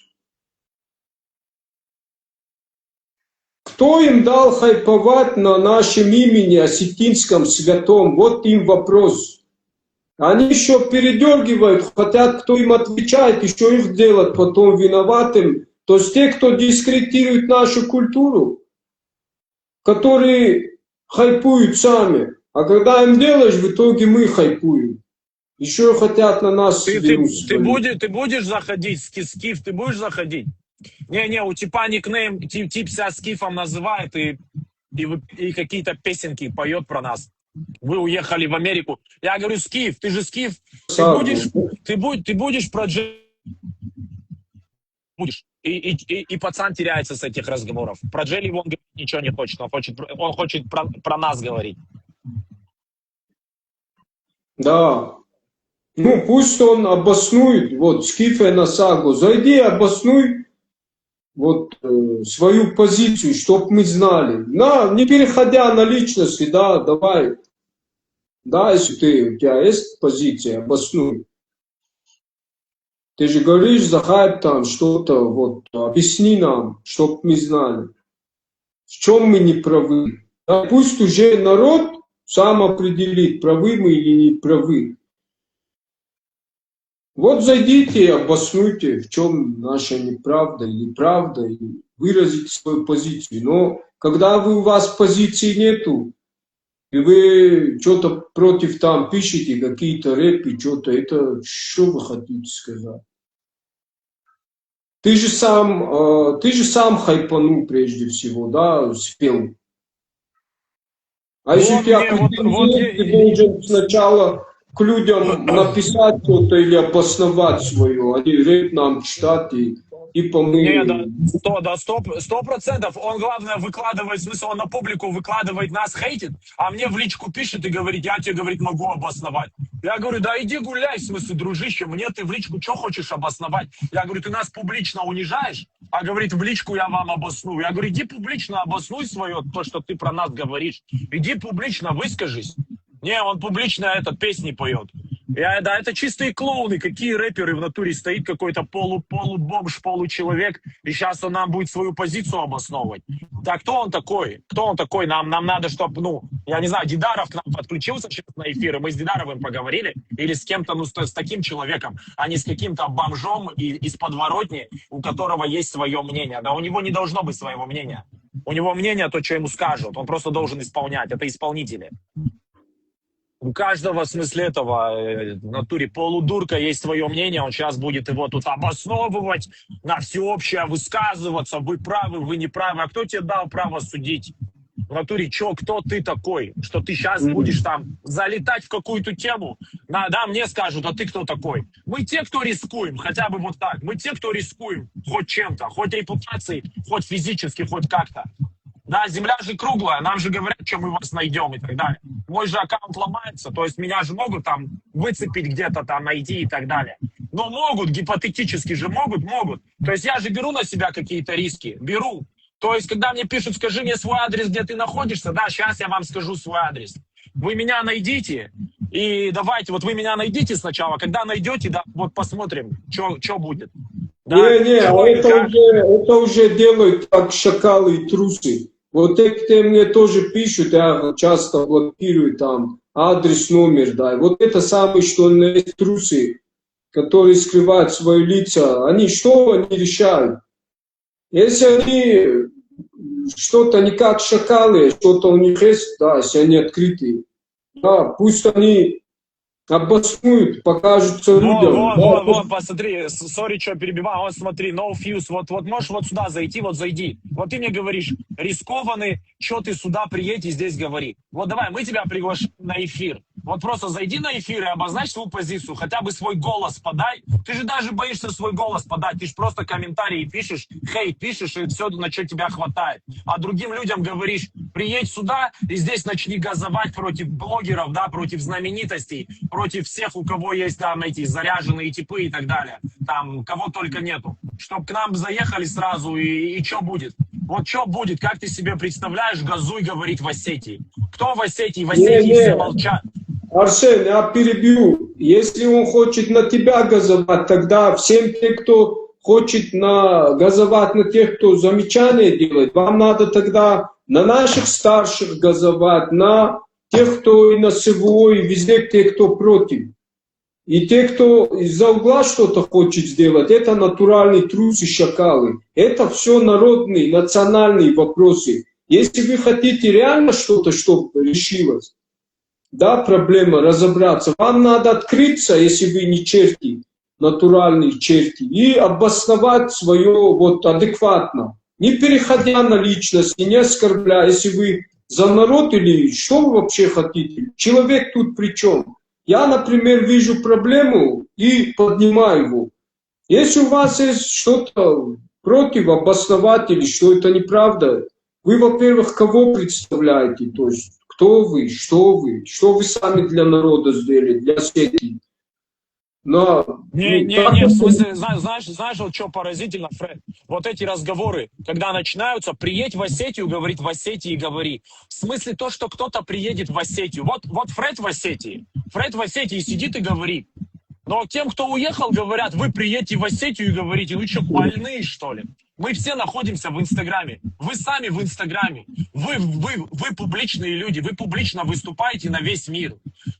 Кто им дал хайповать на нашем имени осетинском святом? Вот им вопрос. Они еще передергивают, хотят, кто им отвечает, еще их делать потом виноватым. То есть те, кто дискредитирует нашу культуру, которые хайпуют сами. А когда им делаешь, в итоге мы хайпуем. Еще хотят на нас вирус. Ты будешь заходить, Скиф, ты будешь заходить? Не, у типа никнейм, тип себя Скифом называет и какие-то песенки поет про нас. Вы уехали в Америку. Я говорю, Скиф, ты же Скиф. Ты будешь про будешь. И пацан теряется с этих разговоров. Про Джелли он говорит, ничего не хочет. Он хочет про нас говорить. Да. Ну, пусть он обоснует, вот, Скифе на сагу. Зайди, обоснуй вот свою позицию, чтоб мы знали. Не переходя на личности, да, давай. Да, если у тебя есть позиция, обоснуй. Ты же говоришь за хайп там что-то, вот, объясни нам, чтоб мы знали. В чем мы не правы. Да, пусть уже народ сам определит, правы мы или не правы. Вот зайдите и обоснуйте, в чем наша неправда или правда, и выразите свою позицию. Но когда у вас позиции нету, и вы что-то против там пишете, какие-то рэпы, что-то, это что вы хотите сказать? Ты же сам хайпанул прежде всего, да, спел. А если у тебя ты должен сначала к людям написать что-то или обосновать свое, а не рэп нам читать и помыть. Да, 100%. Он, главное, выкладывает, в смысле, он на публику выкладывает, нас хейтит, а мне в личку пишет и говорит, я тебе, говорит, могу обосновать. Я говорю, да иди гуляй, в смысле, дружище, мне ты в личку что хочешь обосновать? Я говорю, ты нас публично унижаешь, а говорит, в личку я вам обосную. Я говорю, иди публично обоснуй свое, то, что ты про нас говоришь. Иди публично выскажись. Не, он публично песни поет. Да, это чистые клоуны, какие рэперы в натуре, стоит какой-то полубомж, получеловек, и сейчас он нам будет свою позицию обосновывать. Да кто он такой? Кто он такой? Нам надо, чтобы, я не знаю, Дидаров к нам подключился сейчас на эфир, и мы с Дидаровым поговорили, или с кем-то, с таким человеком, а не с каким-то бомжом из подворотни, у которого есть свое мнение. Да у него не должно быть своего мнения. У него мнение то, что ему скажут, он просто должен исполнять, это исполнители. У каждого, в смысле этого, в натуре полудурка есть свое мнение, он сейчас будет его тут обосновывать, на всеобщее высказываться, вы правы, вы не правы. А кто тебе дал право судить? В натуре, кто ты такой, что ты сейчас будешь там залетать в какую-то тему, да, мне скажут, а ты кто такой? Мы те, кто рискуем, хотя бы вот так. Мы те, кто рискуем хоть чем-то, хоть репутацией, хоть физически, хоть как-то. Да, земля же круглая, нам же говорят, что мы вас найдем и так далее. Мой же аккаунт ломается, то есть меня же могут там выцепить где-то там, найти и так далее. Но могут, гипотетически же могут. То есть я же беру на себя какие-то риски, беру. То есть когда мне пишут, скажи мне свой адрес, где ты находишься, да, сейчас я вам скажу свой адрес. Вы меня найдите, и давайте, вот вы меня найдите сначала, когда найдете, да, вот посмотрим, что будет. Да, это уже делают как шакалы и трусы. Вот те мне тоже пишут, я часто блокирую там адрес, номер, да. Вот это самое, что есть трусы, которые скрывают свои лица. Они решают? Если они что-то не как шакалы, что-то у них есть, да, если они открытые, да, пусть они обоснуют, покажутся людям. Вот, посмотри, сори, что перебиваю, вот смотри, no fuse, вот можешь вот сюда зайти, вот зайди. Вот ты мне говоришь, рискованный, что ты сюда приедь и здесь говори. Вот давай, мы тебя приглашаем на эфир. Вот просто зайди на эфир и обозначь свою позицию, хотя бы свой голос подай. Ты же даже боишься свой голос подать, ты же просто комментарии пишешь, хейт пишешь, и все, на что тебя хватает. А другим людям говоришь, приедь сюда и здесь начни газовать против блогеров, да, против знаменитостей, против всех, у кого есть там эти заряженные типы и так далее. Там, кого только нету. Чтоб к нам заехали сразу, и что будет? Вот что будет, как ты себе представляешь, газуй говорить в Осетии? Кто в Осетии? В Осетии все молчат. Арсен, я перебью. Если он хочет на тебя газовать, тогда всем тем, кто хочет газовать на тех, кто замечания делает, вам надо тогда на наших старших газовать, на тех, кто и на СВО, и везде те, кто против. И те, кто из-за угла что-то хочет сделать, это натуральные трусы, шакалы. Это все народные, национальные вопросы. Если вы хотите реально что-то, чтобы решилось, да, проблема, разобраться, вам надо открыться, если вы не черти, натуральные черти, и обосновать свое вот адекватно, не переходя на личность, не оскорбляя, если вы за народ или что вы вообще хотите. Человек тут при чем? Я, например, вижу проблему и поднимаю его. Если у вас есть что-то против, обосновать или что это неправда, вы, во-первых, кого представляете, то есть кто вы, что вы сами для народа сделали, для Осетии. Но, в смысле, знаешь, вот что поразительно, Фред? Вот эти разговоры, когда начинаются, приедь в Осетию, говорит, в Осетии говори. В смысле то, что кто-то приедет в Осетию. Вот Фред в Осетии сидит и говорит. Но тем, кто уехал, говорят, вы приедете в Осетию и говорите, вы что, больные, что ли? Мы все находимся в Инстаграме. Вы сами в Инстаграме. Вы публичные люди. Вы публично выступаете на весь мир.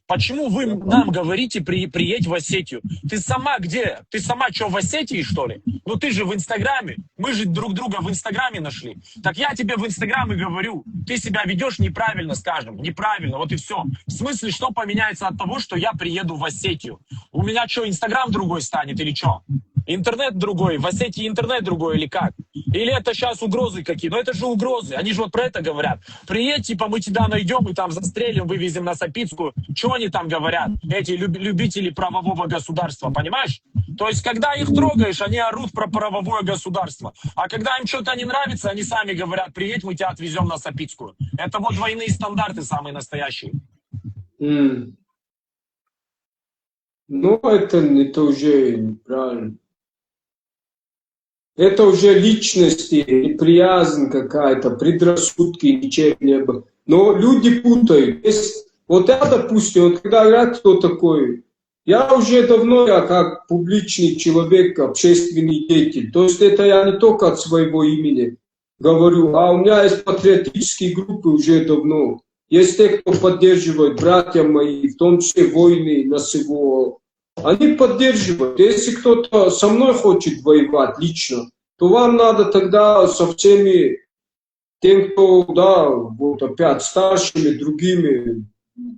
Почему вы нам говорите, приедь в Осетию? Ты сама где? Ты сама что, в Осетии, что ли? Ну ты же в Инстаграме. Мы же друг друга в Инстаграме нашли. Так я тебе в Инстаграме говорю. Ты себя ведешь неправильно, скажем. Неправильно, вот и все. В смысле, что поменяется от того, что я приеду в Осетию? У меня что, Инстаграм другой станет или что? Интернет другой, в Осетии интернет другой или как? Или это сейчас угрозы какие? Ну это же угрозы, они же вот про это говорят. Приедь, типа мы тебя найдем и там застрелим, вывезем на Сапицкую. Что они там говорят? Эти любители правового государства, понимаешь? То есть когда их трогаешь, они орут про правовое государство. А когда им что-то не нравится, они сами говорят, приедь, мы тебя отвезем на Сапицкую. Это вот двойные стандарты самые настоящие. Ну это уже неправильно. Это уже личности, неприязнь какая-то, предрассудки, ничем не было. Но люди путают. Вот я, допустим, вот когда говорят, кто такой, я уже давно, я как публичный человек, общественный деятель. То есть это я не только от своего имени говорю, а у меня есть патриотические группы уже давно. Есть те, кто поддерживает, братья мои, в том числе воины на СВО. Они поддерживают. Если кто-то со мной хочет воевать лично, то вам надо тогда со всеми тем, кто, да, вот опять старшими, другими,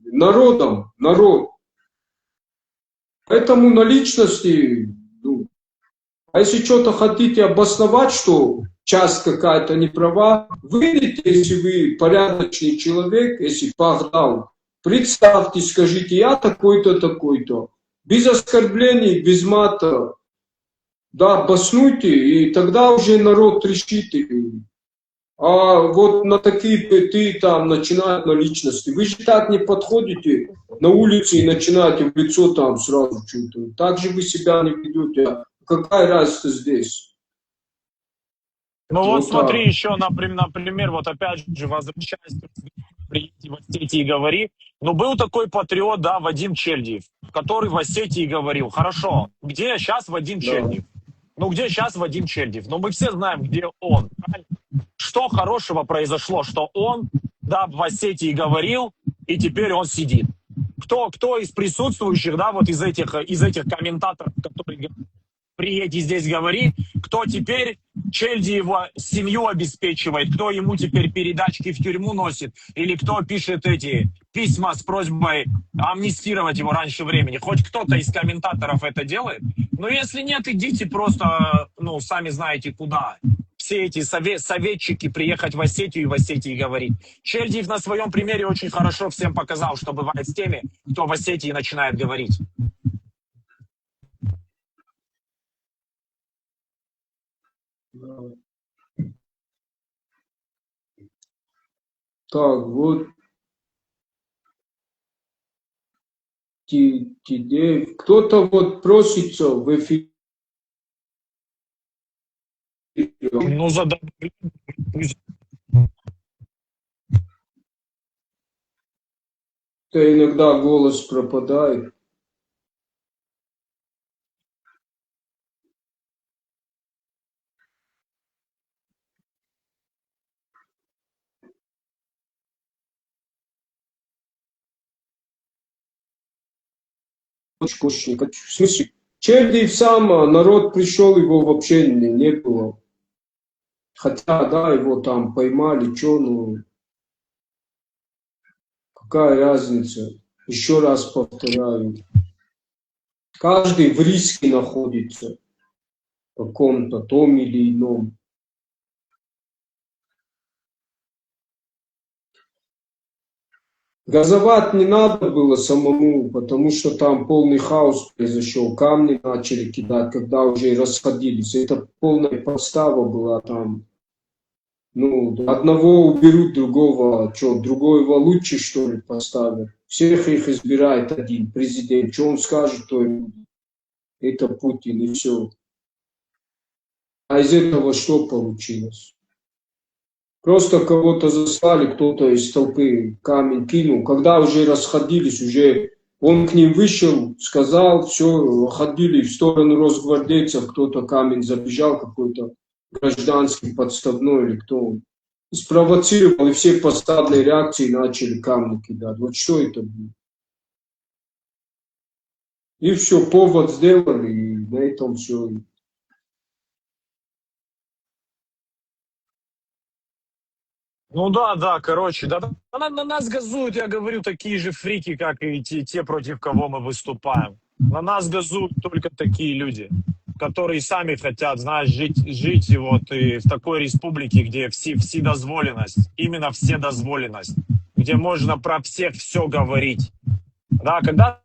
народ. Поэтому на личности, а если что-то хотите обосновать, что часть какая-то не права, выйдите, если вы порядочный человек, если погнал, представьте, скажите, я такой-то, такой-то. Без оскорблений, без мата. Да, баснуйте, и тогда уже народ решит. А вот на такие ты там начинают на личности. Вы же так не подходите на улице и начинаете в лицо там сразу что-то. Так же вы себя не ведете. А какая разница здесь? Ну вот Вот смотри, так. еще, например, вот опять же, возвращаясь к приедете в Осетии говори. Ну, был такой патриот, да, Вадим Чельдиев, который в Осетии говорил, хорошо, где сейчас Вадим Да. Чельдиев? Ну, где сейчас Вадим Чельдиев? Ну, мы все знаем, где он. Правильно? Что хорошего произошло, что он, да, в Осетии говорил, и теперь он сидит. Кто из присутствующих, да, вот из этих комментаторов, которые говорят, приедь и здесь говори, кто теперь Чельдиева семью обеспечивает, кто ему теперь передачки в тюрьму носит, или кто пишет эти письма с просьбой амнистировать его раньше времени. Хоть кто-то из комментаторов это делает. Но если нет, идите просто, ну, сами знаете куда. Все эти советчики приехать в Осетию и в Осетии говорить. Чельдиев на своем примере очень хорошо всем показал, что бывает с теми, кто в Осетии начинает говорить. Так, вот кто-то вот просится в эфире. Ну, задай. То иногда голос пропадает. В смысле, Чердиев сам, народ пришел, его вообще не было. Хотя, да, его там поймали, что, ну, какая разница? Еще раз повторяю. Каждый в риске находится, в каком-то том или ином. Газовать не надо было самому, потому что там полный хаос произошел. Камни начали кидать, когда уже расходились. Это полная подстава была там. Ну, одного уберут, другого, что, другого лучше, что ли, поставят? Всех их избирает один президент. Что он скажет, то и будет. Это Путин, и все. А из этого что получилось? Просто кого-то заслали, кто-то из толпы камень кинул. Когда уже расходились, уже он к ним вышел, сказал, все, ходили в сторону росгвардейцев, кто-то камень забежал, какой-то гражданский, подставной или кто он. И спровоцировал, и все по стадной реакции начали камни кидать. Вот что это было? И все, повод сделали, и на этом все. Ну да, короче, да, на нас газуют, я говорю, такие же фрики, как и те, против кого мы выступаем. На нас газуют только такие люди, которые сами хотят, знаешь, жить и вот и в такой республике, где вседозволенность, именно вседозволенность, где можно про всех все говорить. Да, когда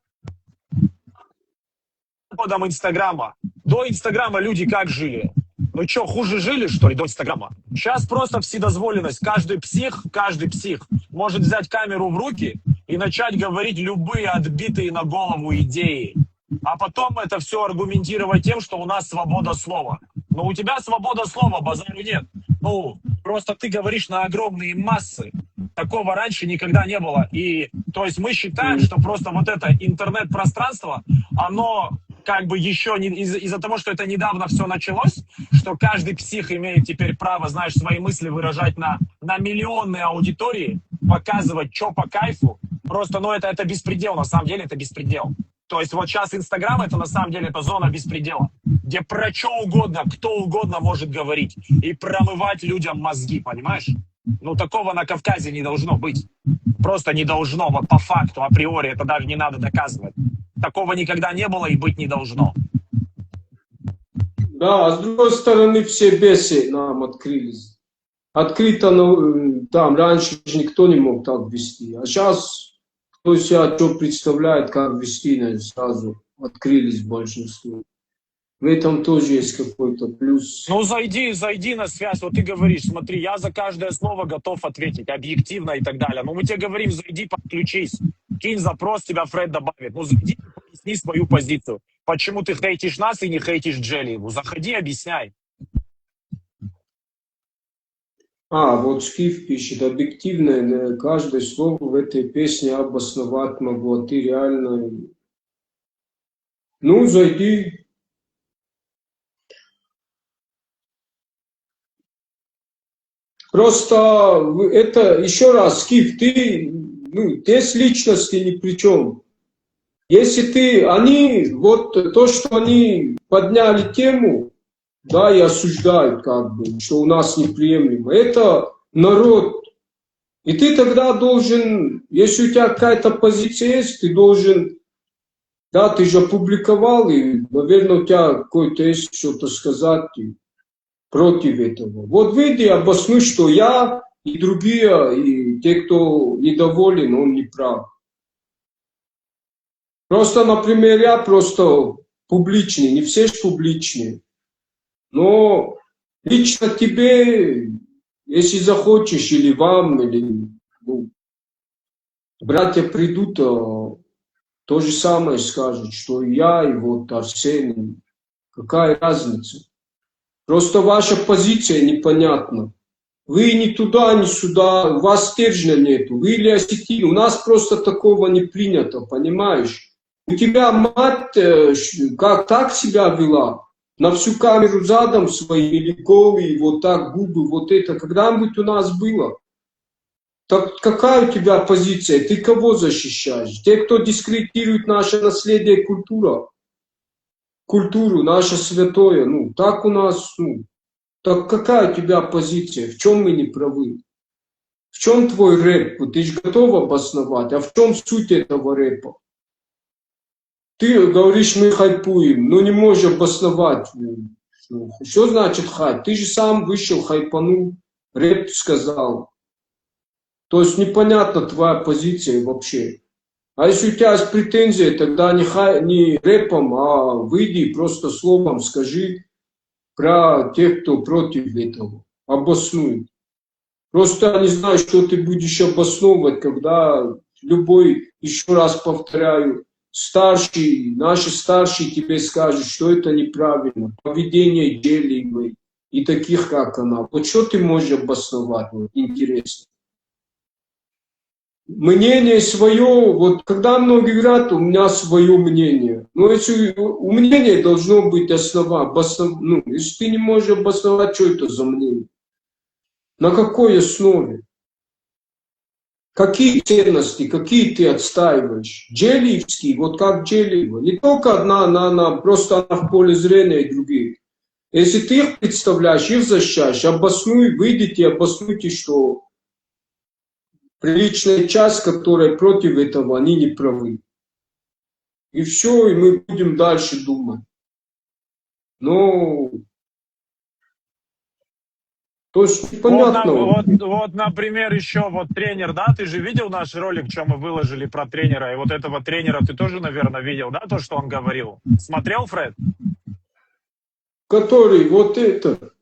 годом Инстаграма, до Инстаграма люди как жили? Ну что, хуже жили, что ли, до Инстаграма? Сейчас просто вседозволенность. Каждый псих может взять камеру в руки и начать говорить любые отбитые на голову идеи. А потом это все аргументировать тем, что у нас свобода слова. Но у тебя свобода слова, базару нет. Ну, просто ты говоришь на огромные массы. Такого раньше никогда не было. И, то есть мы считаем, что просто вот это интернет-пространство, оно как бы еще не, из-за того, что это недавно все началось, что каждый псих имеет теперь право, знаешь, свои мысли выражать на миллионные аудитории, показывать, что по кайфу. Просто, ну, это беспредел, на самом деле это беспредел. То есть вот сейчас Инстаграм, это на самом деле это зона беспредела, где про что угодно, кто угодно может говорить и промывать людям мозги, понимаешь? Ну, такого на Кавказе не должно быть. Просто не должно, вот по факту, априори, это даже не надо доказывать. Такого никогда не было и быть не должно. Да, а с другой стороны все бесы нам открылись. Открыто, ну, там раньше же никто не мог так вести. А сейчас кто себя что представляет, как вести, наверное, сразу открылись большинство. В этом тоже есть какой-то плюс. Ну, зайди на связь. Вот ты говоришь, смотри, я за каждое слово готов ответить, объективно и так далее. Но мы тебе говорим, зайди, подключись, кинь запрос, тебя Фред добавит. Ну, зайди и поясни свою позицию. Почему ты хейтишь нас и не хейтишь Джелиеву? Заходи, объясняй. А, вот Скиф пишет, объективно, каждое слово в этой песне обосновать могу, а ты реально... Ну, зайди. Просто это, еще раз, Скиф, ты, ну, здесь личности ни при чем. Если ты, они, вот то, что они подняли тему, да, и осуждают, как бы, что у нас неприемлемо, это народ. И ты тогда должен, если у тебя какая-то позиция есть, ты должен, да, ты же опубликовал, и, наверное, у тебя какое-то есть что-то сказать против этого. Вот выйди, обоснуй, что я и другие, и те, кто недоволен, он не прав. Просто, например, я просто публичный, не все же публичные. Но лично тебе, если захочешь, или вам, или ну, братья придут, то же самое скажут, что и я, и вот Арсений. Какая разница? Просто ваша позиция непонятна. Вы ни туда, ни сюда, у вас стержня нету. Вы или осетин, у нас просто такого не принято, понимаешь? У тебя мать как так себя вела? На всю камеру задом своим или голый, вот так губы, вот это. Когда-нибудь у нас было? Так какая у тебя позиция? Ты кого защищаешь? Те, кто дискредитирует наше наследие культуру, наше святое. Ну, так у нас, ну, так какая у тебя позиция? В чем мы не правы? В чем твой рэп? Вот ты же готов обосновать. А в чем суть этого рэпа? Ты говоришь, мы хайпуем, но не можешь обосновать. Ну, что значит хайп? Ты же сам вышел, хайпанул, рэп сказал. То есть непонятна твоя позиция вообще. А если у тебя есть претензии, тогда не рэпом, а выйди просто словом скажи про тех, кто против этого. Обоснуй. Просто я не знаю, что ты будешь обосновывать, когда любой, еще раз повторяю, старший, наши старшие тебе скажут, что это неправильно. Поведение Джелиевой и таких, как она. Вот что ты можешь обосновать? Вот, интересно. Мнение свое, вот когда многие говорят, у меня свое мнение. Но если у мнения должно быть ну, если ты не можешь обосновать, что это за мнение? На какой основе? Какие ценности, какие ты отстаиваешь? Джелиевский, вот как Джелиева. Не только одна, она просто она в поле зрения и другие. Если ты их представляешь, их защищаешь, обоснуй, выйдите, обоснуйте, что приличная часть, которая против этого, они не правы. И все, и мы будем дальше думать. Но, то есть непонятно. Вот, например, еще вот тренер, да, ты же видел наш ролик, что мы выложили про тренера, и вот этого тренера ты тоже, наверное, видел, да, то, что он говорил? Смотрел, Фред? Который вот это.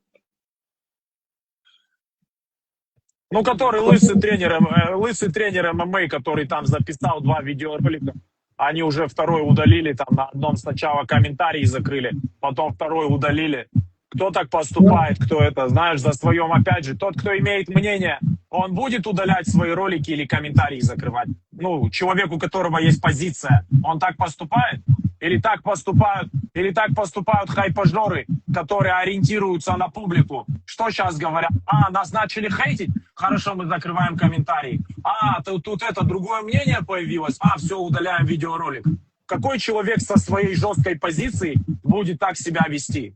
Ну, который лысый тренер ММА, который там записал 2 видеоролика. Они уже второй удалили, там на одном сначала комментарии закрыли, потом второй удалили. Кто так поступает, кто это, знаешь, за своем, опять же, тот, кто имеет мнение, он будет удалять свои ролики или комментарии закрывать? Ну, человек, у которого есть позиция, он так поступает? Или так поступают хайпажоры, которые ориентируются на публику? Что сейчас говорят? А, нас начали хейтить? Хорошо, мы закрываем комментарии. А, тут это другое мнение появилось? А, все, удаляем видеоролик. Какой человек со своей жесткой позицией будет так себя вести?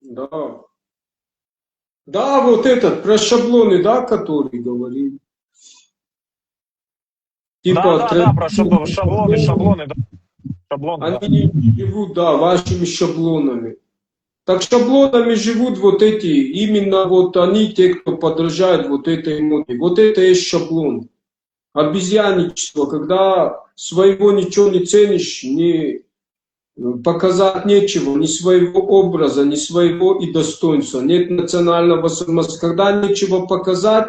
Да. Да, вот этот, про шаблоны, да, который говорил. Типа, Да, про шаблоны, да. Шаблон, да. Они живут, да, вашими шаблонами. Так шаблонами живут вот эти, именно вот они, те, кто подражает вот этой моде. Вот это и есть шаблон. Обезьянничество, когда своего ничего не ценишь, не показать нечего, ни своего образа, ни своего и достоинства. Нет национального самосознания. Когда нечего показать,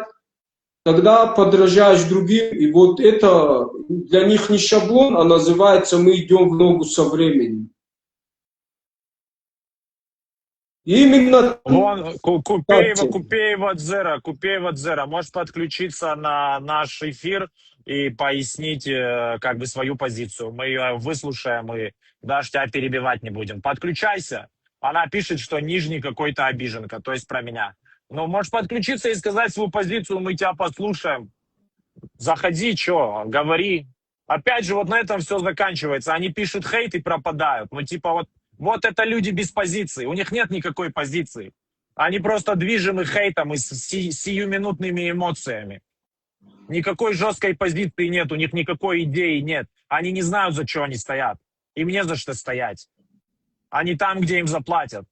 тогда подражаешь другим. И вот это для них не шаблон, а называется «мы идем в ногу со временем». И именно Вон, так. Купеева Дзера, можешь подключиться на наш эфир и пояснить как бы свою позицию. Мы ее выслушаем и даже тебя перебивать не будем. Подключайся. Она пишет, что Нижний какой-то обиженка, то есть про меня. Ну, можешь подключиться и сказать свою позицию, мы тебя послушаем. Заходи, что, говори. Опять же, вот на этом все заканчивается. Они пишут хейт и пропадают. Ну, типа, вот это люди без позиции. У них нет никакой позиции. Они просто движимы хейтом и сиюминутными эмоциями. Никакой жесткой позиции нет, у них никакой идеи нет. Они не знают, за что они стоят. Им не за что стоять. Они там, где им заплатят.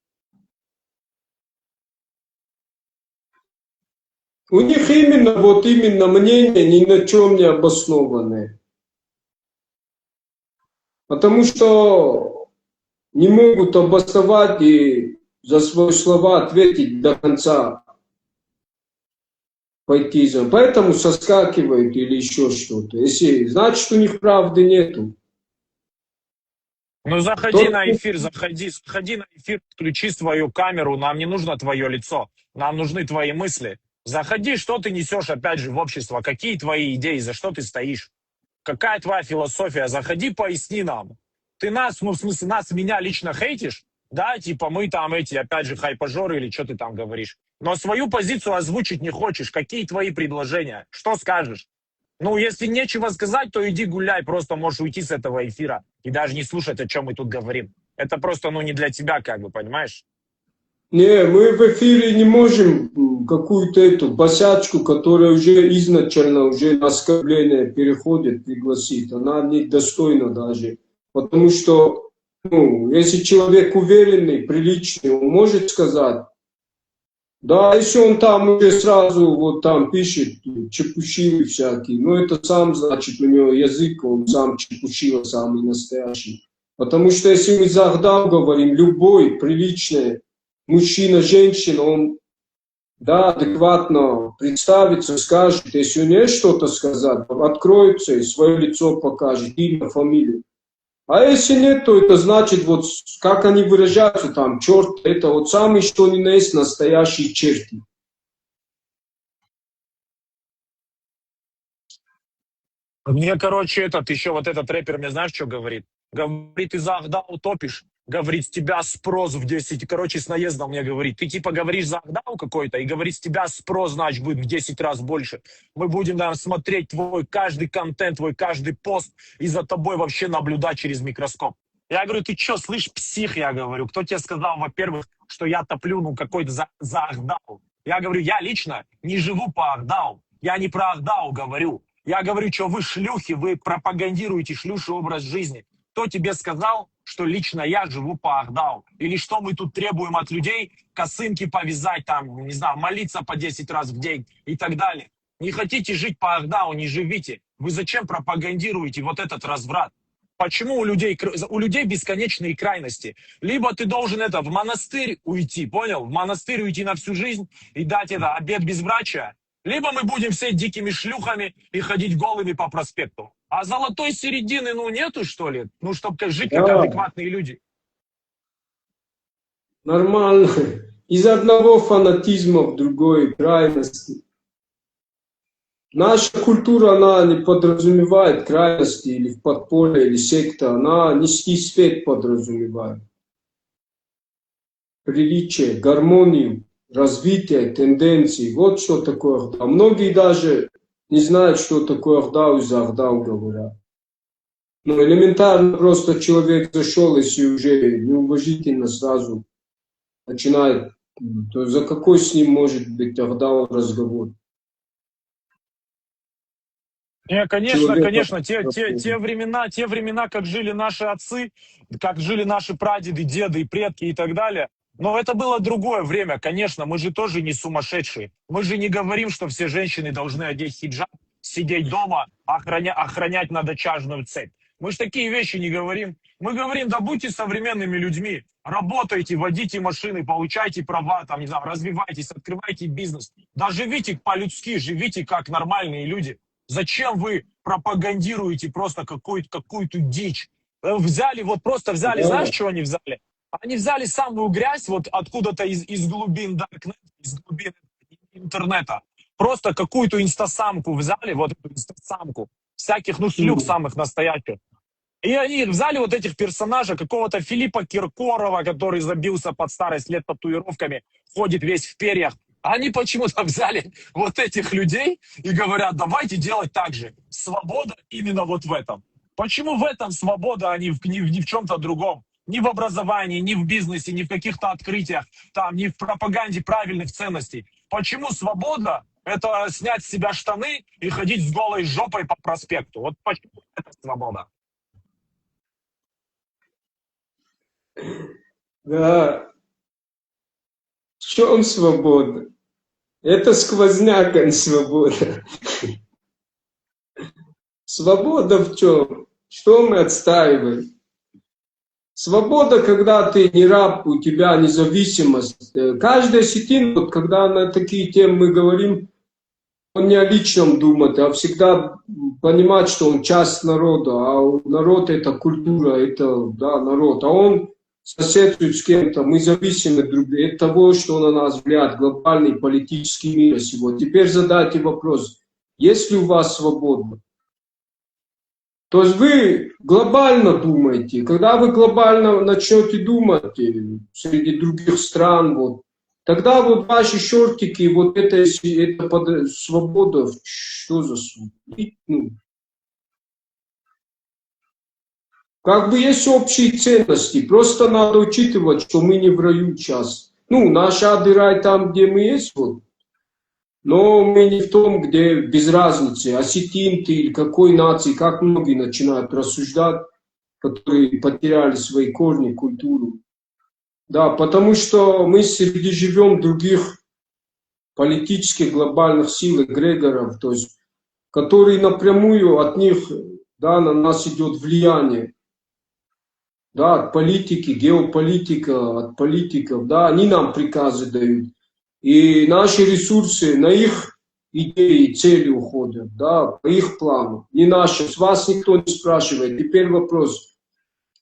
У них именно мнение ни на чем не обоснованное. Потому что не могут обосновать и за свои слова ответить до конца. Пойти за. Поэтому соскакивают или еще что-то. Если значит, у них правды нету. Ну, заходи на эфир, заходи на эфир, включи свою камеру, нам не нужно твое лицо, нам нужны твои мысли. Заходи, что ты несешь, опять же, в общество, какие твои идеи, за что ты стоишь, какая твоя философия, заходи, поясни нам. Ты нас, ну, в смысле, меня лично хейтишь, да, типа мы там эти, опять же, хайпажоры или что ты там говоришь, но свою позицию озвучить не хочешь, какие твои предложения, что скажешь? Ну, если нечего сказать, то иди гуляй, просто можешь уйти с этого эфира и даже не слушать, о чем мы тут говорим. Это просто, ну, не для тебя, как бы, понимаешь? Не, мы в эфире не можем какую-то эту босячку, которая уже изначально уже на оскорбление переходит, пригласить. Она недостойна даже. Потому что, ну, если человек уверенный, приличный, он может сказать, да, если он там уже сразу вот там пишет чепушилы всякие, ну это сам, значит, у него язык, он сам чепушила, самый настоящий. Потому что если мы за Ахдау говорим, любой приличный мужчина, женщина, он, да, адекватно представится, скажет, если у него есть что-то сказать, откроется и свое лицо покажет, имя, фамилию. А если нет, то это значит, вот как они выражаются там, черт, это вот самый что ни на есть настоящие черти. Мне, короче, вот этот рэпер, мне знаешь, что говорит? Говорит, ты за Ахдау топишь, говорит, с тебя спрос в 10, короче, с наездом мне говорит. Ты типа говоришь за Ахдау какой-то, и говорит, с тебя спрос, значит, будет в 10 раз больше. Мы будем, наверное, смотреть твой каждый контент, твой каждый пост, и за тобой вообще наблюдать через микроскоп. Я говорю, ты что, слышь, псих, я говорю, кто тебе сказал, во-первых, что я топлю, ну, какой-то за Ахдау? Я говорю, я лично не живу по Ахдау, я не про Ахдау говорю. Я говорю, что вы шлюхи, вы пропагандируете шлюший образ жизни. Кто тебе сказал, что лично я живу по Ахдау? Или что мы тут требуем от людей? Косынки повязать, там, не знаю, молиться по 10 раз в день и так далее. Не хотите жить по Ахдау, не живите. Вы зачем пропагандируете вот этот разврат? Почему у людей бесконечные крайности? Либо ты должен в монастырь уйти, понял? В монастырь уйти на всю жизнь и дать обет безбрачия. Либо мы будем все дикими шлюхами и ходить голыми по проспекту. А золотой середины, ну, нету, что ли? Ну, чтобы жить как Да, адекватные люди. нормально. Из одного фанатизма в другой крайности. Наша культура, она не подразумевает крайности или в подполье, или секта. Она низкий свет подразумевает. Приличие, гармонию, развитие, тенденции. Вот что такое Ахдау. Многие даже не знают, что такое Ахдау, из-за Ахдау говорят. Ну, элементарно просто человек зашел, если уже неуважительно сразу начинает, то за какой с ним может быть Ахдау разговор? Не, конечно, человека. конечно, те времена, как жили наши отцы, как жили наши прадеды, деды и предки и так далее. Но это было другое время, конечно, мы же тоже не сумасшедшие. Мы же не говорим, что все женщины должны одеть хиджаб, сидеть дома, охранять надочажную цепь. Мы же такие вещи не говорим. Мы говорим, да будьте современными людьми, работайте, водите машины, получайте права, там, не знаю, развивайтесь, открывайте бизнес. Да живите по-людски, живите как нормальные люди. Зачем вы пропагандируете просто какую-то дичь? Взяли, вот просто взяли, знаешь, Да, чего они взяли? Они взяли самую грязь вот откуда-то из глубин Даркнета, из глубин интернета. Просто какую-то инстасамку взяли, вот эту инстасамку, всяких, ну, шлюх самых настоящих. И они взяли вот этих персонажей, какого-то Филиппа Киркорова, который забился под старость лет татуировками, ходит весь в перьях. А они почему-то взяли вот этих людей и говорят, давайте делать так же. Свобода именно вот в этом. Почему в этом свобода, а ни в чем-то другом? Ни в образовании, ни в бизнесе, ни в каких-то открытиях, там, ни в пропаганде правильных ценностей. Почему свобода — это снять с себя штаны и ходить с голой жопой по проспекту? Вот почему это свобода? да. В чем свобода? Это сквозняк, а не свобода. Свобода в чем? Что мы отстаиваем? Свобода, когда ты не раб, у тебя независимость. Каждый осетин, вот когда на такие темы мы говорим, он не о личном думает, а всегда понимать, что он часть народа, а народ это культура, это да, народ, а он соседствует с кем-то, мы зависимы друг от друга, от того, что на нас влияет глобальный политический мир сегодня. Теперь задайте вопрос, есть ли у вас свобода? То есть вы глобально думаете, когда вы глобально начнете думать среди других стран, вот, тогда вот ваши шортики, вот это свобода, что за суть? Ну, как бы есть общие ценности, просто надо учитывать, что мы не в раю сейчас. Ну, наш ад и рай там, где мы есть, вот, но мы не в том, где без разницы, осетин ты или какой нации, как многие начинают рассуждать, которые потеряли свои корни, культуру. Да, потому что мы среди живем других политических глобальных сил, эгрегоров, то есть, которые напрямую от них, да, на нас идет влияние. Да, от политики, геополитика, от политиков, да, они нам приказы дают. И наши ресурсы на их идеи, цели уходят, да, по их плану. Не наши. С вас никто не спрашивает. Теперь вопрос.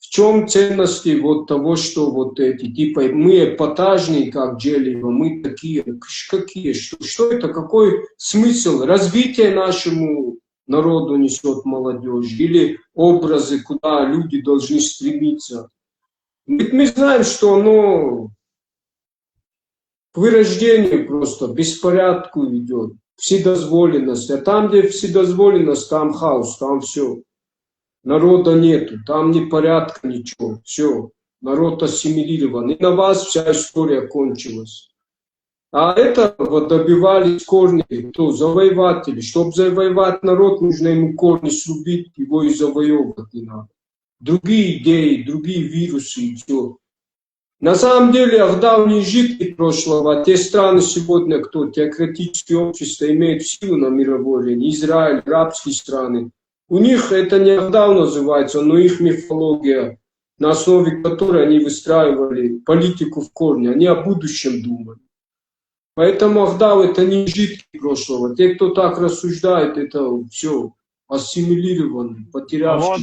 В чем ценности вот того, что вот эти, типа, мы эпатажные, как Джелиева, мы такие, какие, что это, какой смысл? Развитие нашему народу несет молодежь или образы, куда люди должны стремиться? Ведь мы знаем, что оно к вырождению просто, беспорядку идет, вседозволенность. А там, где вседозволенность, там хаос, там все. Народа нету, там ни порядка, ничего. Все, народ ассимилирован. И на вас вся история кончилась. А этого добивались корни, кто? Завоеватели. Чтобы завоевать народ, нужно ему корни срубить, его и завоевывать не надо. Другие идеи, другие вирусы и все. На самом деле, давние жители прошлого, те страны сегодня, кто теократические общества имеют силу на мировой арене, Израиль, арабские страны, у них это не Ахдау называется, но их мифология, на основе которой они выстраивали политику в корне, они о будущем думали. Поэтому Ахдау это не жители прошлого. Те, кто так рассуждает, это все ассимилированные, Вот потерявшие.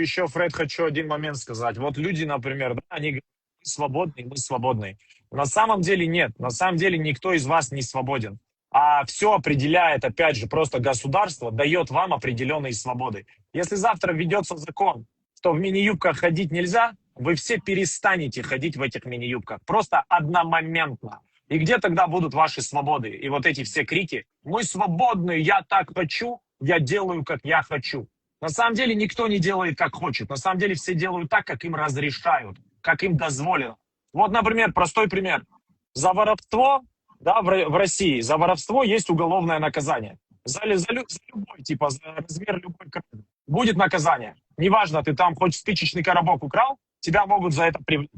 еще, Фред, хочу один момент сказать. Вот люди, например, да, они говорят, мы свободны, мы свободны. На самом деле нет. На самом деле никто из вас не свободен. А все определяет, опять же, просто государство дает вам определенные свободы. Если завтра введется закон, что в мини-юбках ходить нельзя, вы все перестанете ходить в этих мини-юбках. Просто одномоментно. И где тогда будут ваши свободы? И вот эти все крики «Мы свободны, я так хочу», я делаю, как я хочу. На самом деле никто не делает, как хочет. На самом деле все делают так, как им разрешают, как им дозволено. Вот, например, простой пример. За воровство, да, в России, за воровство есть уголовное наказание. За любой, типа, за размер любой кражи. Будет наказание. Неважно, ты там хоть спичечный коробок украл, тебя могут за это привлечь.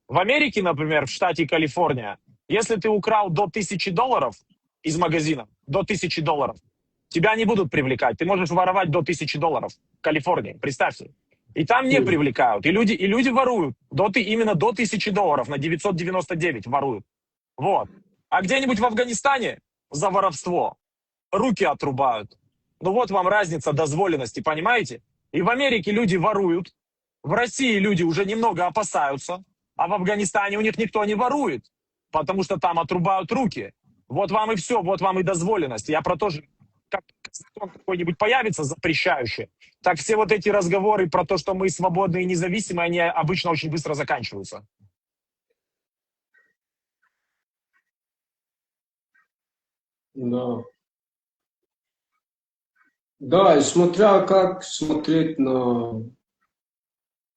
В Америке, например, в штате Калифорния, если ты украл до $1000 из магазина, до $1000, тебя не будут привлекать. Ты можешь воровать до $1000 в Калифорнии, представьте. И там не привлекают. И люди воруют. Именно до $1000 на 999 воруют. Вот. А где-нибудь в Афганистане за воровство руки отрубают. Ну вот вам разница дозволенности, понимаете? И в Америке люди воруют, в России люди уже немного опасаются, а в Афганистане у них никто не ворует, потому что там отрубают руки. Вот вам и все, вот вам и дозволенность. Я про то же, как закон какой-нибудь появится запрещающий, так все вот эти разговоры про то, что мы свободные и независимые, они обычно очень быстро заканчиваются. Да. Да, и смотря как смотреть на...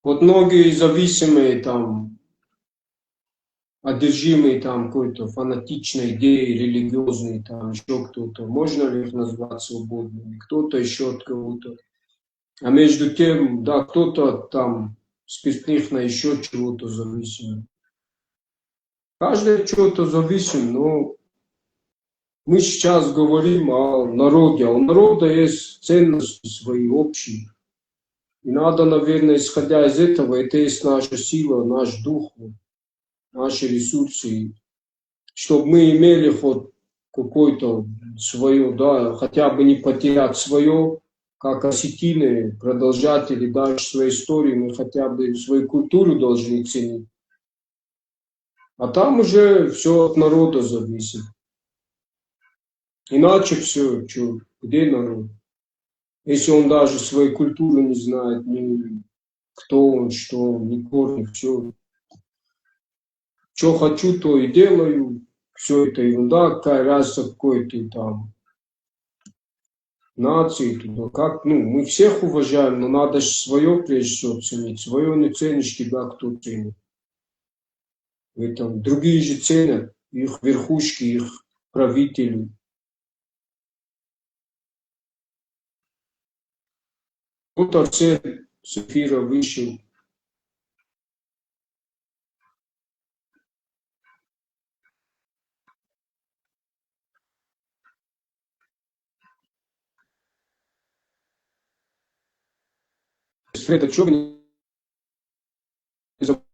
Вот многие зависимые там, одержимые там какой-то фанатичной идеей, религиозной, там еще кто-то, можно ли их назвать свободными, кто-то еще от кого-то. А между тем, да, кто-то там спиртных на еще чего-то зависим. Каждый от чего-то зависим, но мы сейчас говорим о народе, а у народа есть ценности свои общие. И надо, наверное, исходя из этого, это есть наша сила, наш дух, наши ресурсы, чтобы мы имели хоть какое-то свое, да, хотя бы не потерять свое, как осетины, продолжатели дальше своей истории, мы хотя бы свою культуру должны ценить. А там уже все от народа зависит. Иначе все, что, где народ? Если он даже свою культуру не знает, ни кто он, что он, ни корни, все. Что хочу, то и делаю. Все это ерунда, какая разница, какой ты там нации, туда, как, ну, мы всех уважаем, но надо же свое прежде всего ценить. Свое не ценишь, тебя кто ценит. Это другие же ценят, их верхушки, их правители. Вот Арсен с эфира вышел. Это что вы не забывайте?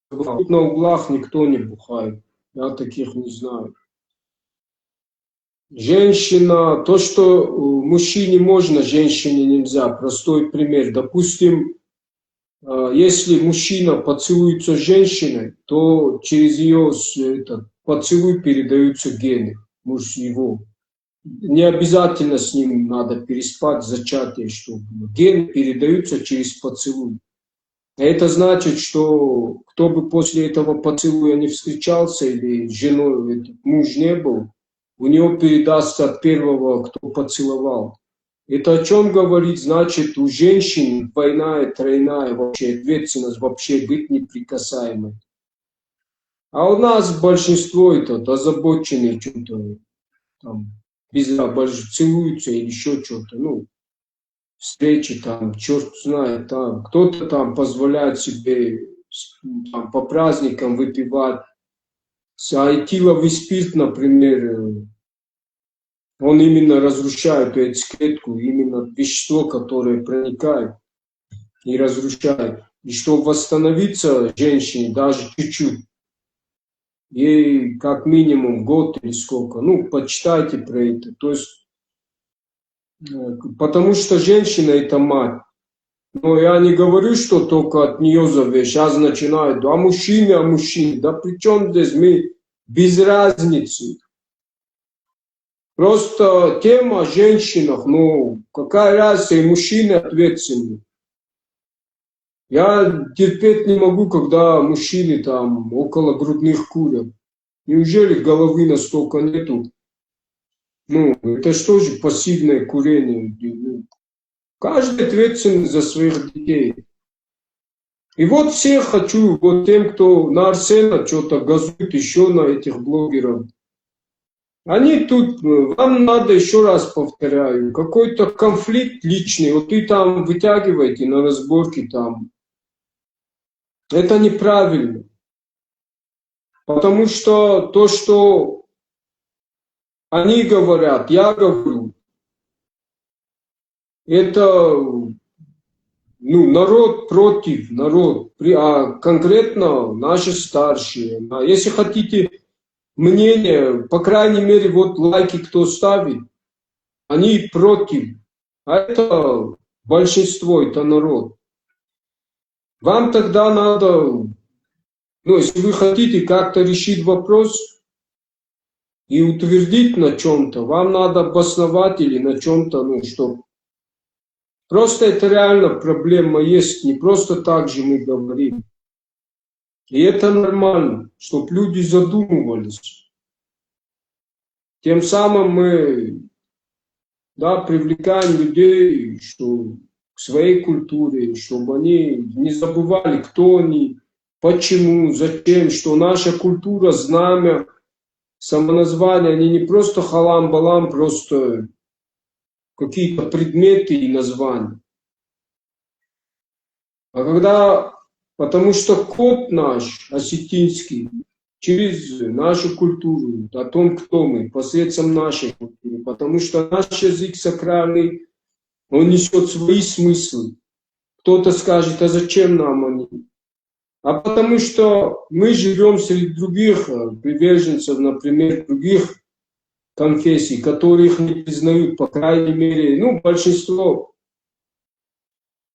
Тут на углах никто не бухает. Я таких не знаю. Женщина, то, что мужчине можно, женщине нельзя. Простой пример. Допустим, если мужчина поцелуется с женщиной, то через ее этот, поцелуй передаются гены муж его. Не обязательно с ним надо переспать, зачатие, чтобы гены передаются через поцелуй. Это значит, что кто бы после этого поцелуя не встречался или с женой муж не был, у него передастся от первого, кто поцеловал. Это о чем говорит? Значит, у женщин двойная, тройная вообще ответственность вообще быть неприкасаемой. А у нас большинство это озабоченные что-то там, целуются или еще что-то, ну, встречи там, черт знает, там, кто-то там позволяет себе там, по праздникам выпивать. А этиловый спирт, например, он именно разрушает яйцеклетку, именно вещество, которое проникает и разрушает. И чтобы восстановиться женщине даже чуть-чуть, ей как минимум год или сколько, ну, почитайте про это. То есть, потому что женщина это мать. Но я не говорю, что только от нее зависит. Сейчас начинают, а мужчины. Да при чем здесь мы без разницы? Просто тема о женщинах, ну, какая разница, и мужчины ответственны. Я терпеть не могу, когда мужчины там около грудных курят. Неужели головы настолько нету? Ну, это что же пассивное курение? Каждый ответственен за своих детей. И вот всех хочу, вот тем, кто на Арсена что-то газует, еще на этих блогеров. Они тут, вам надо, еще раз повторяю, какой-то конфликт личный, вот ты там вытягиваете на разборке там. Это неправильно. Потому что то, что они говорят, я говорю, это народ против, народ, а конкретно наши старшие. А если хотите мнение, по крайней мере, вот лайки кто ставит, они против. А это большинство, это народ. Вам тогда надо, если вы хотите как-то решить вопрос и утвердить на чем-то, вам надо обосновать или на чем-то, что просто это реально проблема есть, не просто так же мы говорим. И это нормально, чтобы люди задумывались. Тем самым мы привлекаем людей к своей культуре, чтобы они не забывали, кто они, почему, зачем, что наша культура, знамя, самоназвание, они не просто халам-балам, просто какие-то предметы и названия. Потому что код наш, осетинский, через нашу культуру, о том, кто мы, посредством нашей культуры, потому что наш язык сакральный, он несет свои смыслы. Кто-то скажет, а зачем нам они? А потому что мы живем среди других приверженцев, например, других конфессий, которые их не признают, по крайней мере, большинство,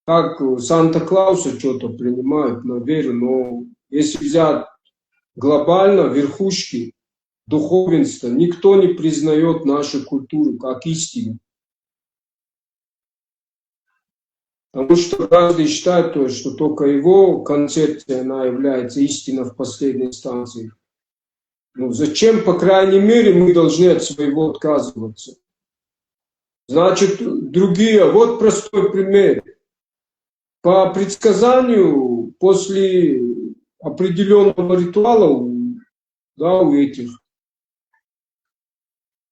как Санта-Клауса что-то принимают на веру, но если взять глобально верхушки духовенства, никто не признает нашу культуру как истину. Потому что каждый считает, что только его концепция, она является истиной в последней инстанции. Зачем, по крайней мере, мы должны от своего отказываться? Значит, другие, вот простой пример. По предсказанию, после определенного ритуала у этих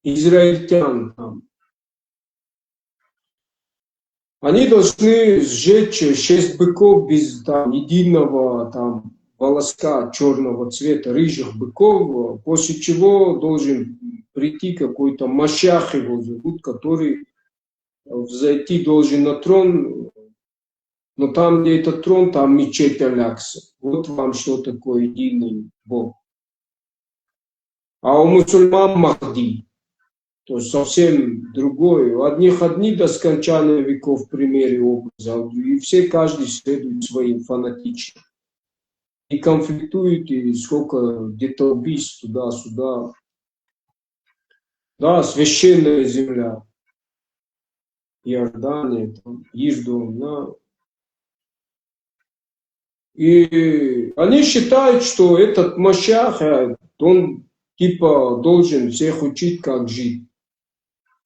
израильтян, они должны сжечь 6 быков без единого волоска черного цвета, рыжих быков, после чего должен прийти какой-то Машах, его зовут, который взойти должен на трон, но там, где этот трон, там мечеть Алякса. Вот вам что такое единый Бог. А у мусульман Махди, то есть совсем другое. У одних одни до скончания веков примеры образа, и все, каждый следует своим фанатично. И конфликтуют, и сколько где-то убийств туда-сюда. Да, священная земля. Иордания, Иждон, да. И они считают, что этот Машах, он должен всех учить, как жить.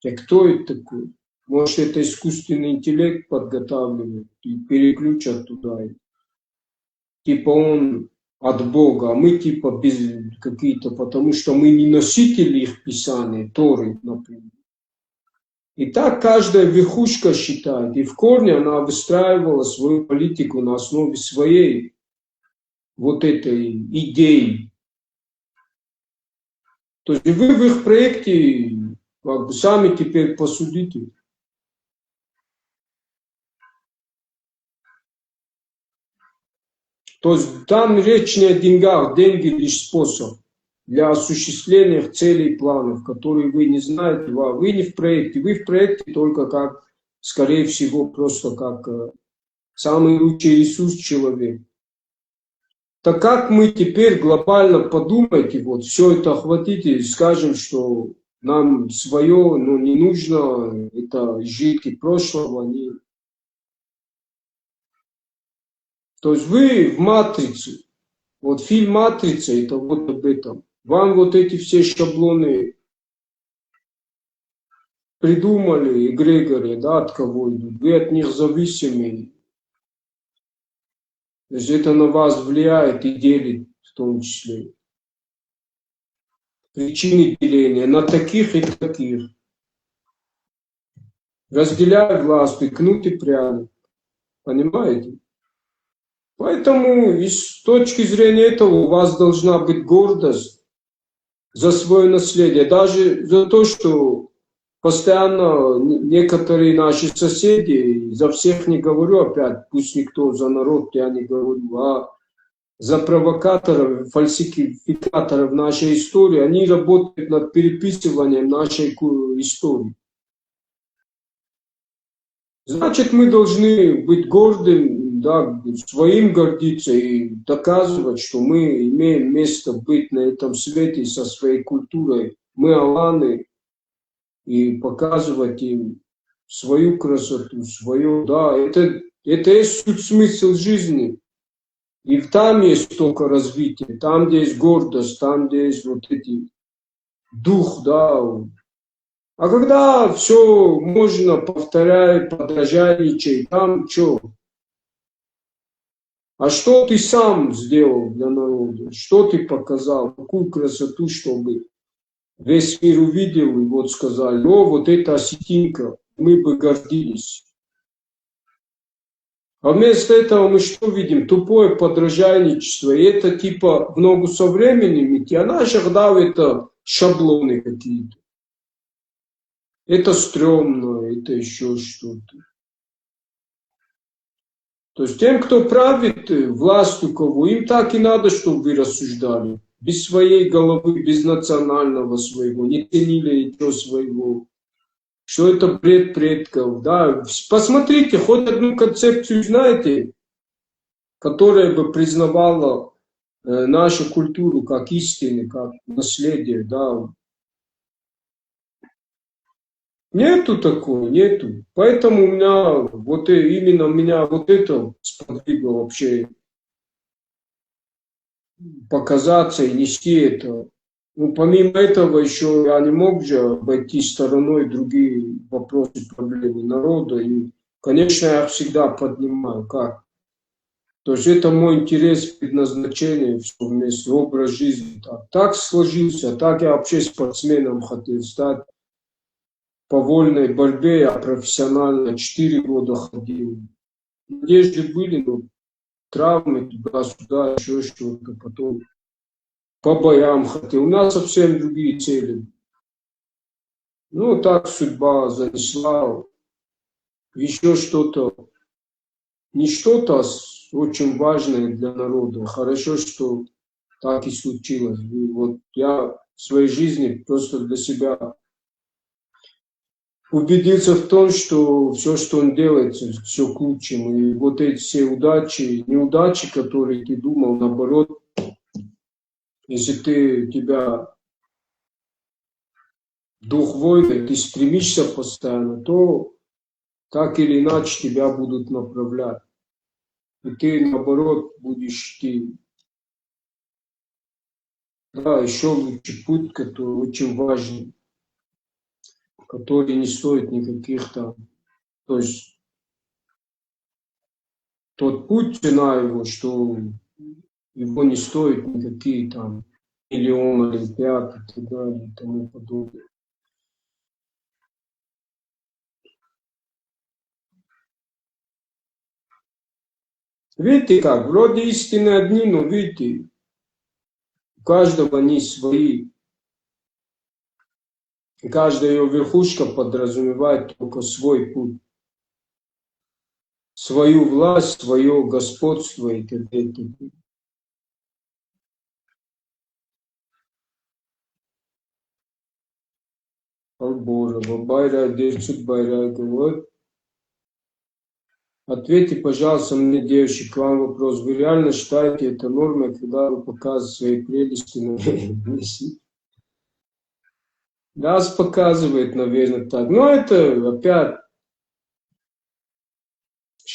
А кто это такой? Может, это искусственный интеллект подготавливает и переключат туда. Он от Бога, а мы без какие-то, потому что мы не носители их писания, Торы, например. И так каждая верхушка считает, и в корне она выстраивала свою политику на основе своей вот этой идеи. То есть вы в их проекте сами теперь посудите. То есть там речь не о деньгах, деньги лишь способ для осуществления целей и планов, которые вы не знаете, вы не в проекте, вы в проекте только как, скорее всего, просто как самый лучший ресурс человека. Так как мы теперь глобально подумайте, все это охватите и скажем, что нам свое, не нужно, это житки прошлого, То есть вы в «Матрице», фильм «Матрица» это об этом. Вам эти все шаблоны придумали, эгрегоры, от кого идут, вы от них зависимы. То есть это на вас влияет и делит в том числе. причины деления на таких и таких. Разделяй власть, и кнут и пряник. Понимаете? Поэтому с точки зрения этого у вас должна быть гордость за свое наследие. Даже за то, что постоянно некоторые наши соседи, за всех не говорю опять, пусть никто за народ я не говорю, а за провокаторов, фальсификаторов нашей истории, они работают над переписыванием нашей истории. Значит, мы должны быть гордым, да, своим гордиться и доказывать, что мы имеем место быть на этом свете со своей культурой. Мы аланы, и показывать им свою красоту, свою, да, это есть суть смысл жизни. И там есть только развитие, там, где есть гордость, там, где есть вот эти дух, да. А когда все можно, повторяй, подражайничай, там что? А что ты сам сделал для народа? Что ты показал? Какую красоту, чтобы весь мир увидел и вот сказали, о, вот это осетинка, мы бы гордились. А вместо этого мы что видим? Тупое подражайничество. И это типа в ногу со временем идти. А наших, да, это шаблоны какие-то. Это стрёмно, это еще что-то. То есть тем, кто правит, власть у кого, им так и надо, чтобы вы рассуждали. Без своей головы, без национального своего, не ценили ничего своего. Что это бред предков, да. Посмотрите, хоть одну концепцию знаете, которая бы признавала нашу культуру как истину, как наследие, да. Нету такого, нету. Поэтому у меня, вот именно меня вот это сподвигло вообще показаться и нести это. Ну, помимо этого еще я не мог же обойти стороной другие вопросы, проблемы народа. И, конечно, я всегда поднимаю, как. То есть это мой интерес, предназначение, все вместе, образ жизни. Так сложился, так я вообще спортсменом хотел стать. По вольной борьбе я профессионально 4 года ходил. Надежды были, но травмы туда-сюда, еще что-то. Потом по боям хотел. У нас совсем другие цели. Ну, так судьба занесла. Еще что-то. Не что-то, а очень важное для народа. Хорошо, что так и случилось. И вот я в своей жизни просто для себя убедиться в том, что все, что он делает, все к лучшему. И вот эти все удачи, неудачи, которые ты думал, наоборот, если тебя дух воина, ты стремишься постоянно, то так или иначе тебя будут направлять. И ты, наоборот, будешь идти, да, еще лучший путь, который очень важен, который не стоит никаких там, то есть тот путь, цена его, что его не стоит никакие там миллионы олимпиад и так далее и тому подобное. Видите как, вроде истины одни, но видите, у каждого они свои. И каждая ее верхушка подразумевает только свой путь, свою власть, свое господство и т.д. и т.п. Боже, Байрак, Дерчик Байрак, вот. Ответьте, пожалуйста, мне, девочки, к вам вопрос. Вы реально считаете это нормой, когда вы показываете свои прелести на весь? Нас показывает, наверное, так. Но это опять,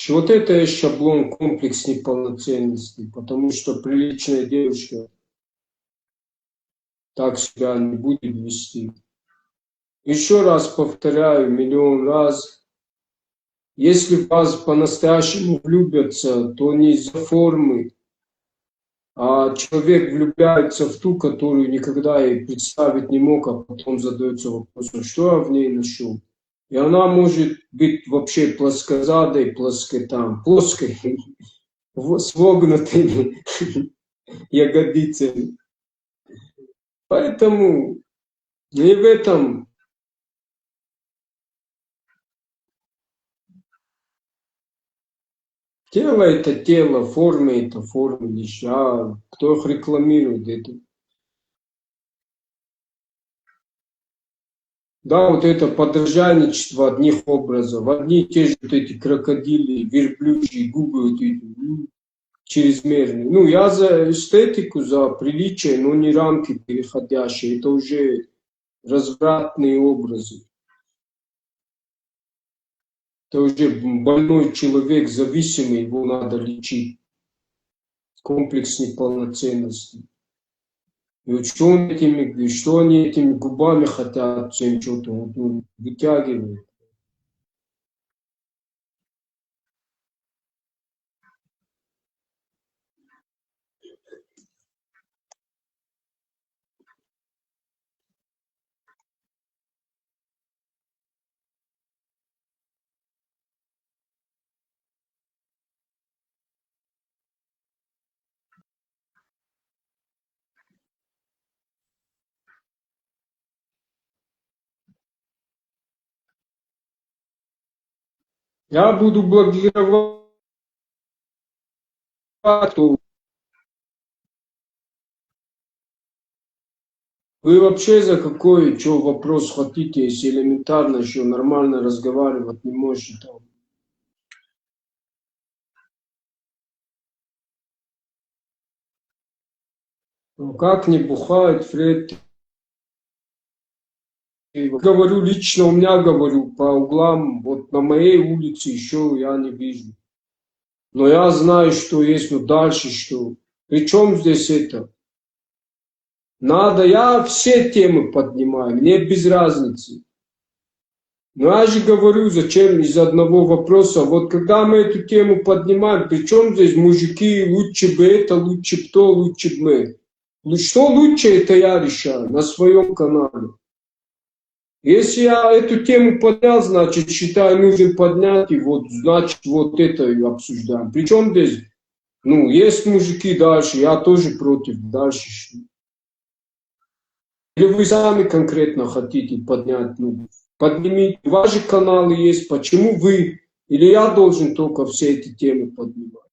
вот это есть шаблон, комплекс неполноценности, потому что приличная девушка так себя не будет вести. Еще раз повторяю, миллион раз, если в вас по-настоящему влюбятся, то не из-за формы, А человек влюбляется в ту, которую никогда и представить не мог, а потом задается вопросом, что я в ней нашел. И она может быть вообще плоскозадой, плоской, с вогнутыми ягодицами. Поэтому и в этом тело это тело, форма это форма лишь. А кто их рекламирует это? Да, вот это подражанничество одних образов, одни и те же вот эти крокодили, верблюжьи губы вот эти, чрезмерные. Ну, я за эстетику, за приличие, но не рамки переходящие. Это уже развратные образы. Это уже больной человек, зависимый, его надо лечить. Комплекс неполноценности. И вот что они этими губами хотят, всем что-то вот, ну, вытягивают. Я буду благодарен, вы вообще за какой, что вопрос хотите, если элементарно еще нормально разговаривать не можете там. Ну, как не бухает Фред? Говорю лично, у меня говорю, по углам, вот на моей улице еще я не вижу. Но я знаю, что есть, но дальше что? Причем здесь это? Надо, я все темы поднимаю, мне без разницы. Но я же говорю, зачем из одного вопроса. Вот когда мы эту тему поднимаем, причем здесь мужики, лучше бы это, лучше бы то, лучше бы мы. Ну что лучше, это я решаю на своем канале. Если я эту тему поднял, значит, считаю, нужно поднять, и вот, значит, вот это и обсуждаем. Причем здесь, ну, есть мужики дальше, я тоже против дальше. Или вы сами конкретно хотите поднять, ну, поднимите. Ваши каналы есть, почему вы, или я должен только все эти темы поднимать?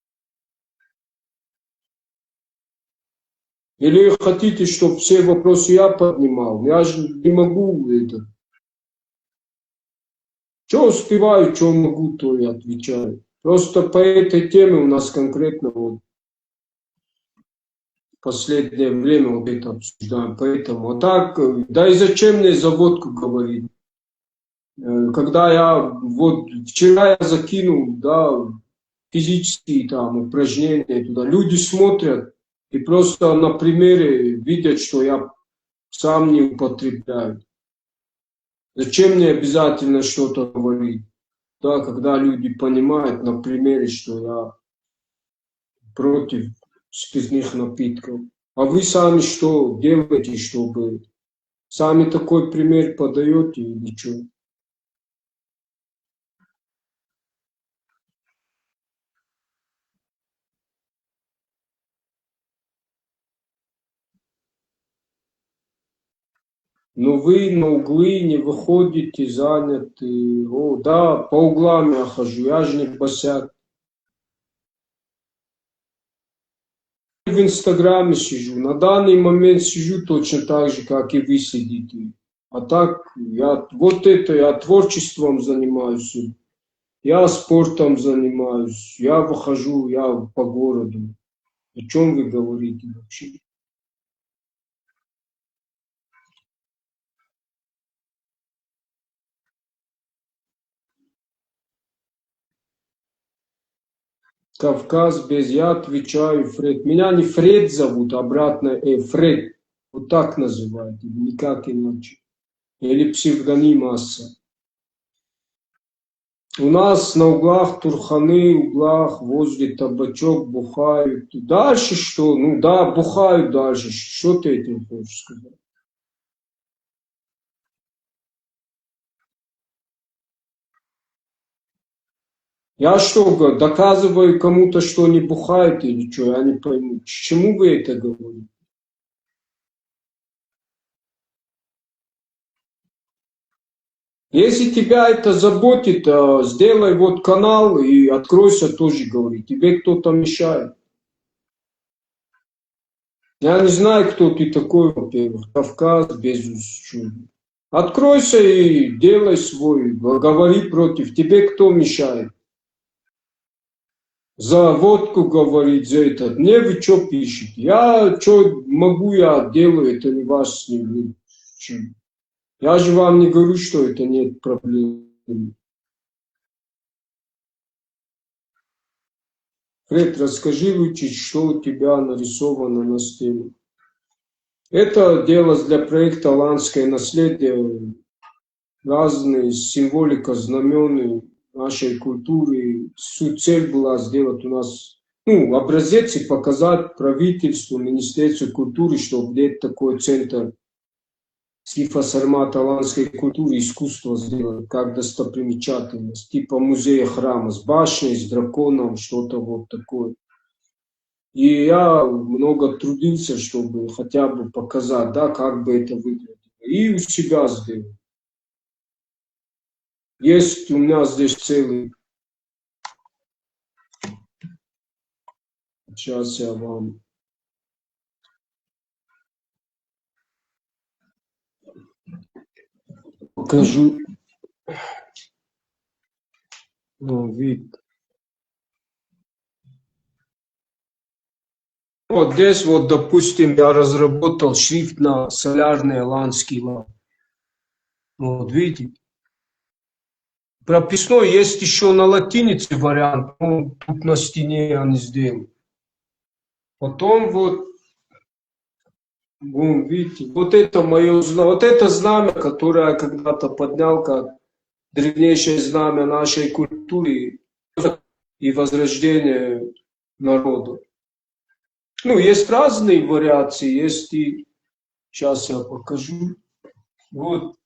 Или хотите, чтобы все вопросы я поднимал? Я же не могу это. Что успеваю, что могу, то и отвечаю. Просто по этой теме у нас конкретно вот в последнее время вот это обсуждаем. Поэтому вот так, да и зачем мне за водку говорить? Когда я, вот вчера я закинул, да, физические там упражнения туда, люди смотрят и просто на примере видят, что я сам не употребляю. Зачем мне обязательно что-то говорить? Да, когда люди понимают на примере, что я против спиртных напитков. А вы сами что делаете, чтобы... Сами такой пример подаете или что? Но вы на углы не выходите, заняты. О, да, по углам я хожу, я же не босяк. В Инстаграме сижу. На данный момент сижу точно так же, как и вы сидите. А так, я творчеством занимаюсь, я спортом занимаюсь, я выхожу, я по городу. О чем вы говорите вообще? Кавказ без, я отвечаю, Фред. Меня не Фред зовут, обратно, Фред. Вот так называют, никак иначе. Или псевдоним Асса. У нас на углах Турханы, углах возле табачок бухают. Дальше что? Ну да, бухают дальше. Что ты этим хочешь сказать? Я что, доказываю кому-то, что не бухает или что? Я не пойму. К чему вы это говорите? Если тебя это заботит, сделай вот канал и откройся тоже, говори. Тебе кто-то мешает. Я не знаю, кто ты такой, во-первых. Кавказ, без. Откройся и делай свой, говори против. Тебе кто мешает? За водку говорить, за это. Мне вы что пишете? Я что могу, я делаю, это не ваш с ним. Я же вам не говорю, что это нет проблем. Фред, расскажи лучше, что у тебя нарисовано на стене. Это дело для проекта «Аланское наследие». Разные символика, знамены нашей культуры. Суть цель была сделать у нас образец и показать правительству, Министерству культуры, что где такой центр Скифа Сармата аланской культуры, искусства сделать, как достопримечательность, типа музея храма с башней, с драконом, что-то вот такое. И я много трудился, чтобы хотя бы показать, да, как бы это выглядело. И у себя сделал. Есть у меня здесь целый. Сейчас я вам покажу. Вид. Вот здесь вот, допустим, я разработал шрифт на солярный аланский лад. Вот видите? Прописной есть еще на латинице вариант, тут на стене я не сделал. Потом вот, видите, вот это мое знамя, вот это знамя, которое я когда-то поднял как древнейшее знамя нашей культуры и возрождения народа. Есть разные вариации, есть и, сейчас я покажу, вот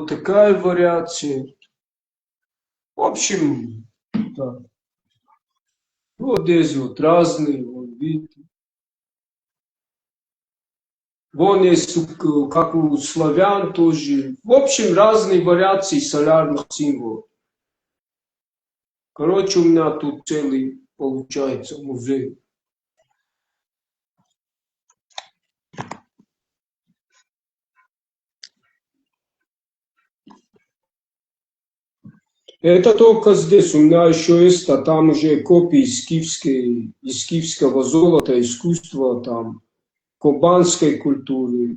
такая вариация. В общем, да. Вот здесь вот разные, вот видите. Вон есть, как у славян тоже. В общем, разные вариации солярных символов. Короче, у меня тут целый, получается, музей. Это только здесь. У меня еще есть, а там уже копии из скифского золота, искусства, там, кубанской культуры.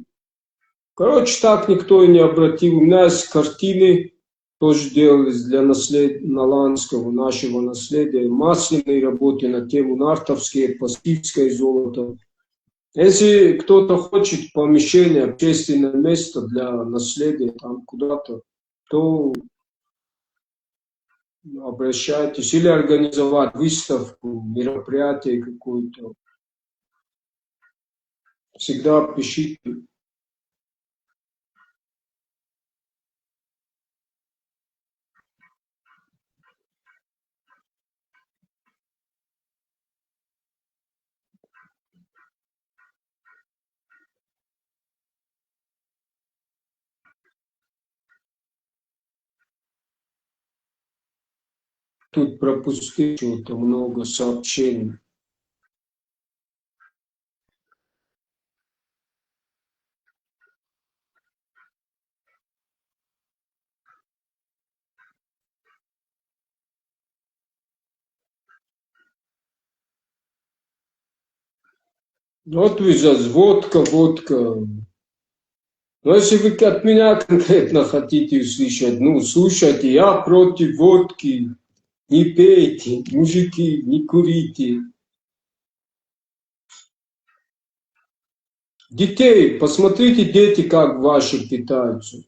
Короче, так никто и не обратил. У меня есть картины, тоже делались для наланского, нашего наследия, масляные работы на тему нартовские, паскивское золото. Если кто-то хочет помещение, общественное место для наследия, там куда-то, то обращайтесь, или организовать выставку, мероприятие какое-то. Всегда пишите. Тут пропустил что-то, много сообщений. Вот вы за водка. Но если вы от меня конкретно хотите услышать, слушайте, я против водки. Не пейте, мужики, не курите. Детей, посмотрите, дети как ваши питаются.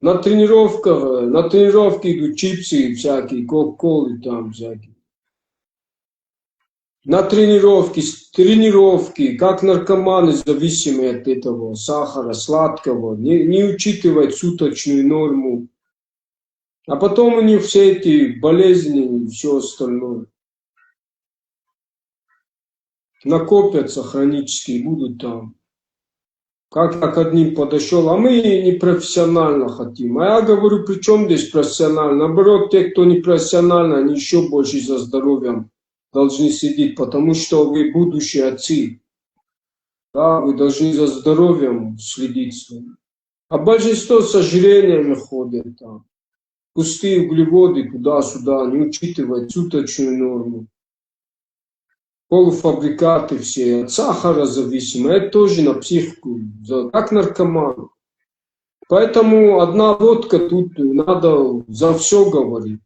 На тренировки идут чипсы всякие, кока-колы там всякие. На тренировки, как наркоманы, зависимые от этого сахара, сладкого, не учитывать суточную норму. А потом у них все эти болезни и все остальное. Накопятся хронические, будут там. Как я к одним подошел, а мы не профессионально хотим. А я говорю, при чем здесь профессионально? Наоборот, те, кто не профессионально, они еще больше за здоровьем должны следить, потому что вы будущие отцы. Да, вы должны за здоровьем следить своим. А большинство с ожирениями ходят там. Пустые углеводы туда-сюда, не учитывая суточную норму. Полуфабрикаты все, от сахара зависимые, это тоже на психику, как наркоман. Поэтому одна водка, тут надо за все говорить.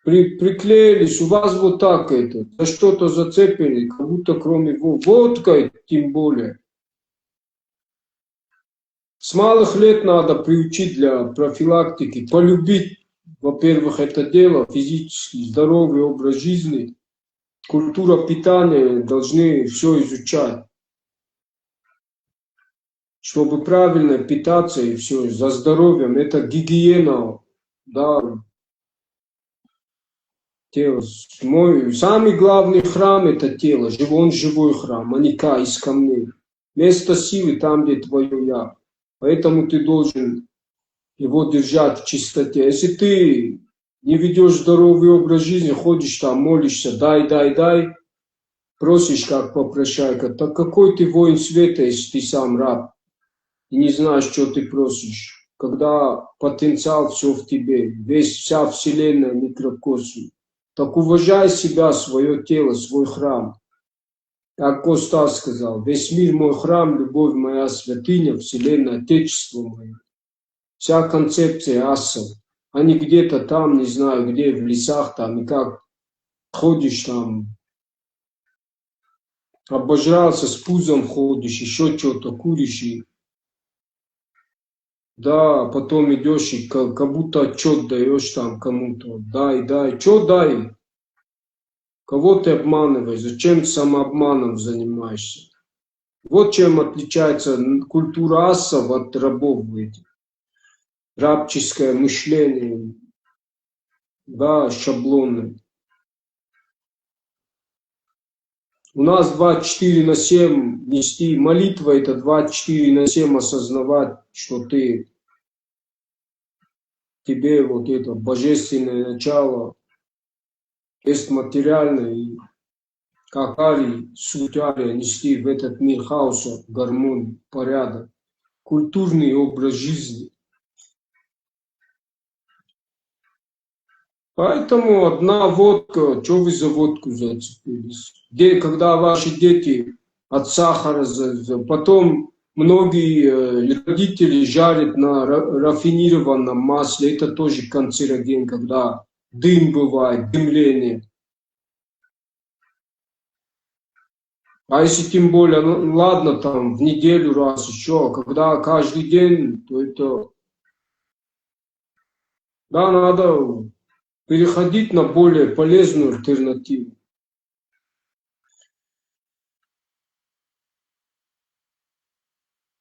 Приклеились, у вас вот так это, за что-то зацепили, как будто кроме водкой, тем более. С малых лет надо приучить для профилактики, полюбить, во-первых, это дело, физически здоровый образ жизни. Культура питания, должны все изучать, чтобы правильно питаться и все, за здоровьем, это гигиена, да, тело. Мой самый главный храм это тело, он живой храм, а не из камней. Место силы там, где твое я, поэтому ты должен его держать в чистоте. Если ты не ведешь здоровый образ жизни, ходишь там, молишься, дай, просишь как попрошайка, так какой ты воин света, если ты сам раб и не знаешь, что ты просишь, когда потенциал все в тебе, вся вселенная микрокосм. Так уважай себя, свое тело, свой храм. Как Костас сказал, весь мир мой храм, любовь моя святыня, вселенная, отечество мое. Вся концепция асов, а не где-то там, не знаю где, в лесах там, и как ходишь там, обожрался, с пузом ходишь, еще что-то, куришь. И... Да, потом идешь и как будто отчет даешь там кому-то. Дай. Что дай? Кого ты обманываешь? Зачем самообманом занимаешься? Вот чем отличается культура асов от рабов этих. Рабческое мышление, да, шаблоны. У нас 24/7 нести молитва, это 24/7 осознавать, что тебе вот это божественное начало есть материальное, и как арий, суть ария, нести в этот мир хаоса, гармонию, порядок, культурный образ жизни. Поэтому одна водка, что вы за водку зацепились? Когда ваши дети от сахара, потом многие родители жарят на рафинированном масле, это тоже канцероген, когда дым бывает, дымление. А если тем более, ну ладно, там в неделю раз еще, когда каждый день, то это, да, надо переходить на более полезную альтернативу.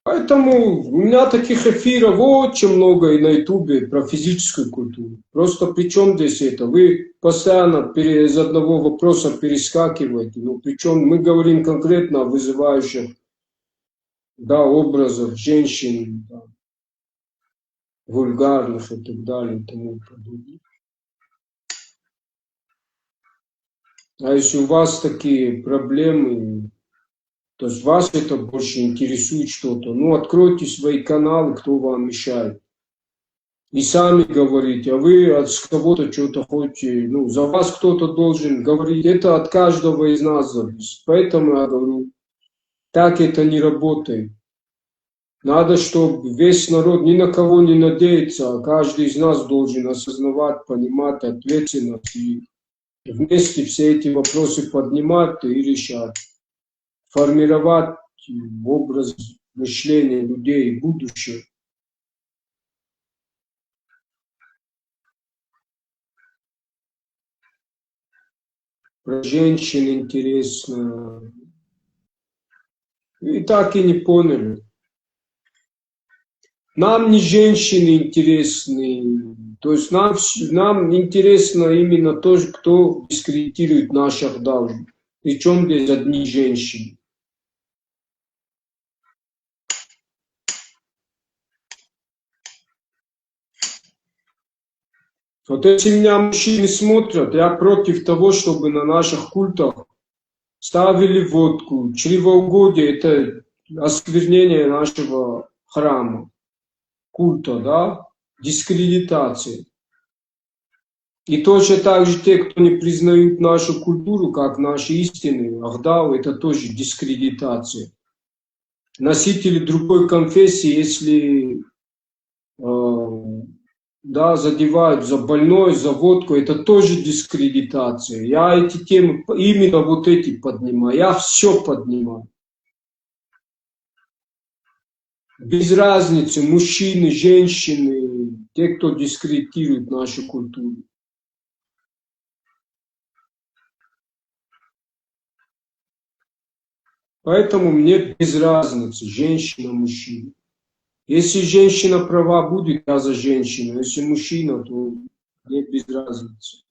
Поэтому у меня таких эфиров очень много и на ютубе про физическую культуру. Просто при чем здесь это? Вы постоянно из одного вопроса перескакиваете. Ну, причем мы говорим конкретно о вызывающих, да, образах женщин, да, вульгарных и так далее и тому подобное. А если у вас такие проблемы, то есть вас это больше интересует что-то, ну откройте свои каналы, кто вам мешает. И сами говорите, а вы от кого-то что-то хотите, ну за вас кто-то должен говорить, это от каждого из нас зависит. Поэтому я говорю, так это не работает. Надо, чтобы весь народ ни на кого не надеяться, а каждый из нас должен осознавать, понимать ответственность и вместе все эти вопросы поднимать и решать. Формировать образ мышления людей, будущего. про женщин интересно. И так и не поняли. Нам не женщины интересны, то есть нам интересно именно то, кто дискредитирует наш Ахдал. Причем здесь одни женщины. Вот если меня мужчины смотрят, я против того, чтобы на наших культах ставили водку. Чревоугодие – это осквернение нашего храма, культа, да, дискредитация. И точно так же те, кто не признают нашу культуру, как наши истины, Ахдау, это тоже дискредитация. Носители другой конфессии, если да, задевают за больной, за водку, это тоже дискредитация. Я эти темы, именно вот эти поднимаю, я все поднимаю. Без разницы, мужчины, женщины, те, кто дискредитирует нашу культуру. Поэтому мне без разницы, женщина, мужчина. Если женщина права будет, я за женщину. Если мужчина, то мне без разницы.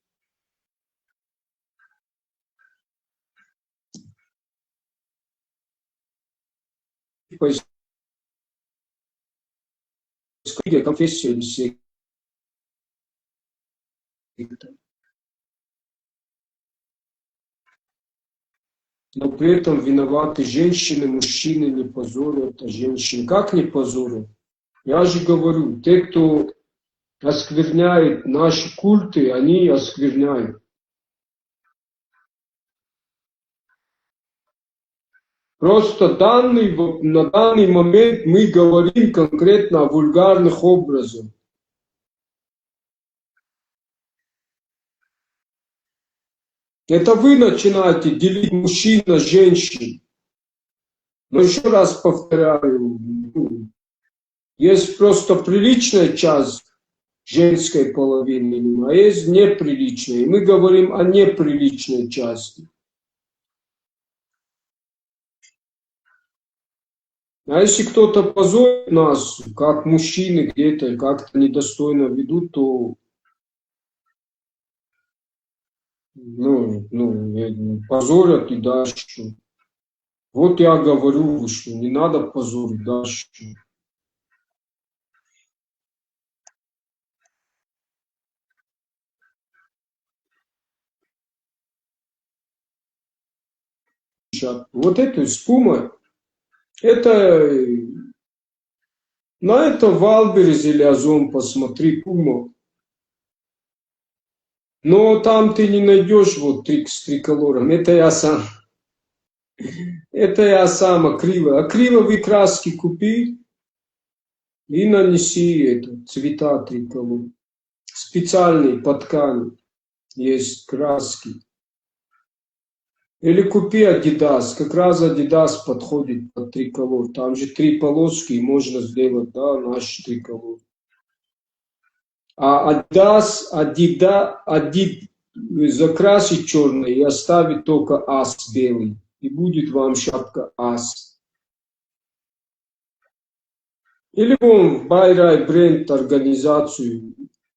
Конфессия или секта. Но при этом виноваты женщины, мужчины не позорят, а женщины. Как не позорят? Я же говорю, те, кто оскверняет наши культы, они оскверняют. Просто на данный момент мы говорим конкретно о вульгарных образах. Это вы начинаете делить мужчин на женщин. Но еще раз повторяю, есть просто приличная часть женской половины, а есть неприличная. И мы говорим о неприличной части. А если кто-то позорит нас, как мужчины где-то как-то недостойно ведут, то позорят и дальше. Вот я говорю, что не надо позорить дальше. Вот эту спума, это на это Валберез или Озон посмотри, пума. Но там ты не найдешь вот трик с триколором. Это я сам. Это я сам акриловый. Акриловые краски купи и нанеси это, цвета триколор. Специальные по ткани есть краски. Или купи Adidas. Как раз Adidas подходит под триколор. Там же 3 полоски, и можно сделать, да, наш триколор. А Adidas закрасить черный и оставить только ас белый. И будет вам шапка ас. Или вон в Байрай бренд организацию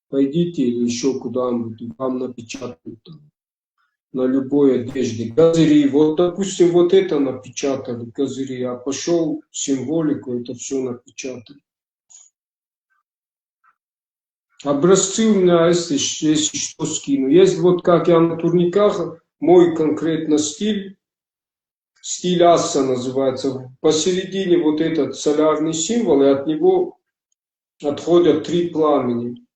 пойдите или еще куда-нибудь, вам напечатают там, на любой одежде. Козыри, вот допустим, вот это напечатали, козыри, а пошел символику, это все напечатали. Образцы у меня, если что, скину. Есть вот как я на турниках, мой конкретно стиль аса называется. Посередине вот этот солярный символ, и от него отходят 3 пламени.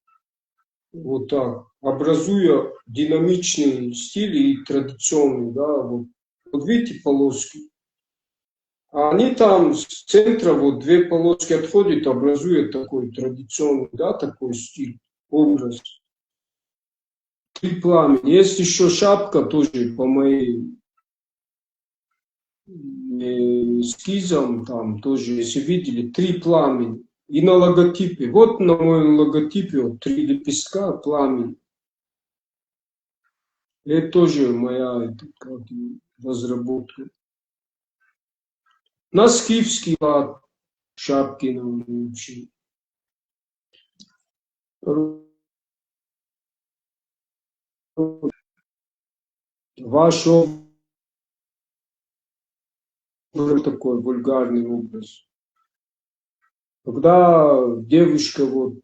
Вот так. Образуя динамичный стиль и традиционный, да, вот видите полоски. А они там с центра вот 2 полоски отходят, образуя такой традиционный, да, такой стиль, образ. 3 пламени. Есть еще шапка тоже по моим эскизам, там тоже, если видели, 3 пламени. И на логотипе. Вот на моем логотипе вот 3 лепестка пламени. Это тоже моя разработка. На скифский лад, шапки научил. Ваш образ такой вульгарный образ. Когда девушка вот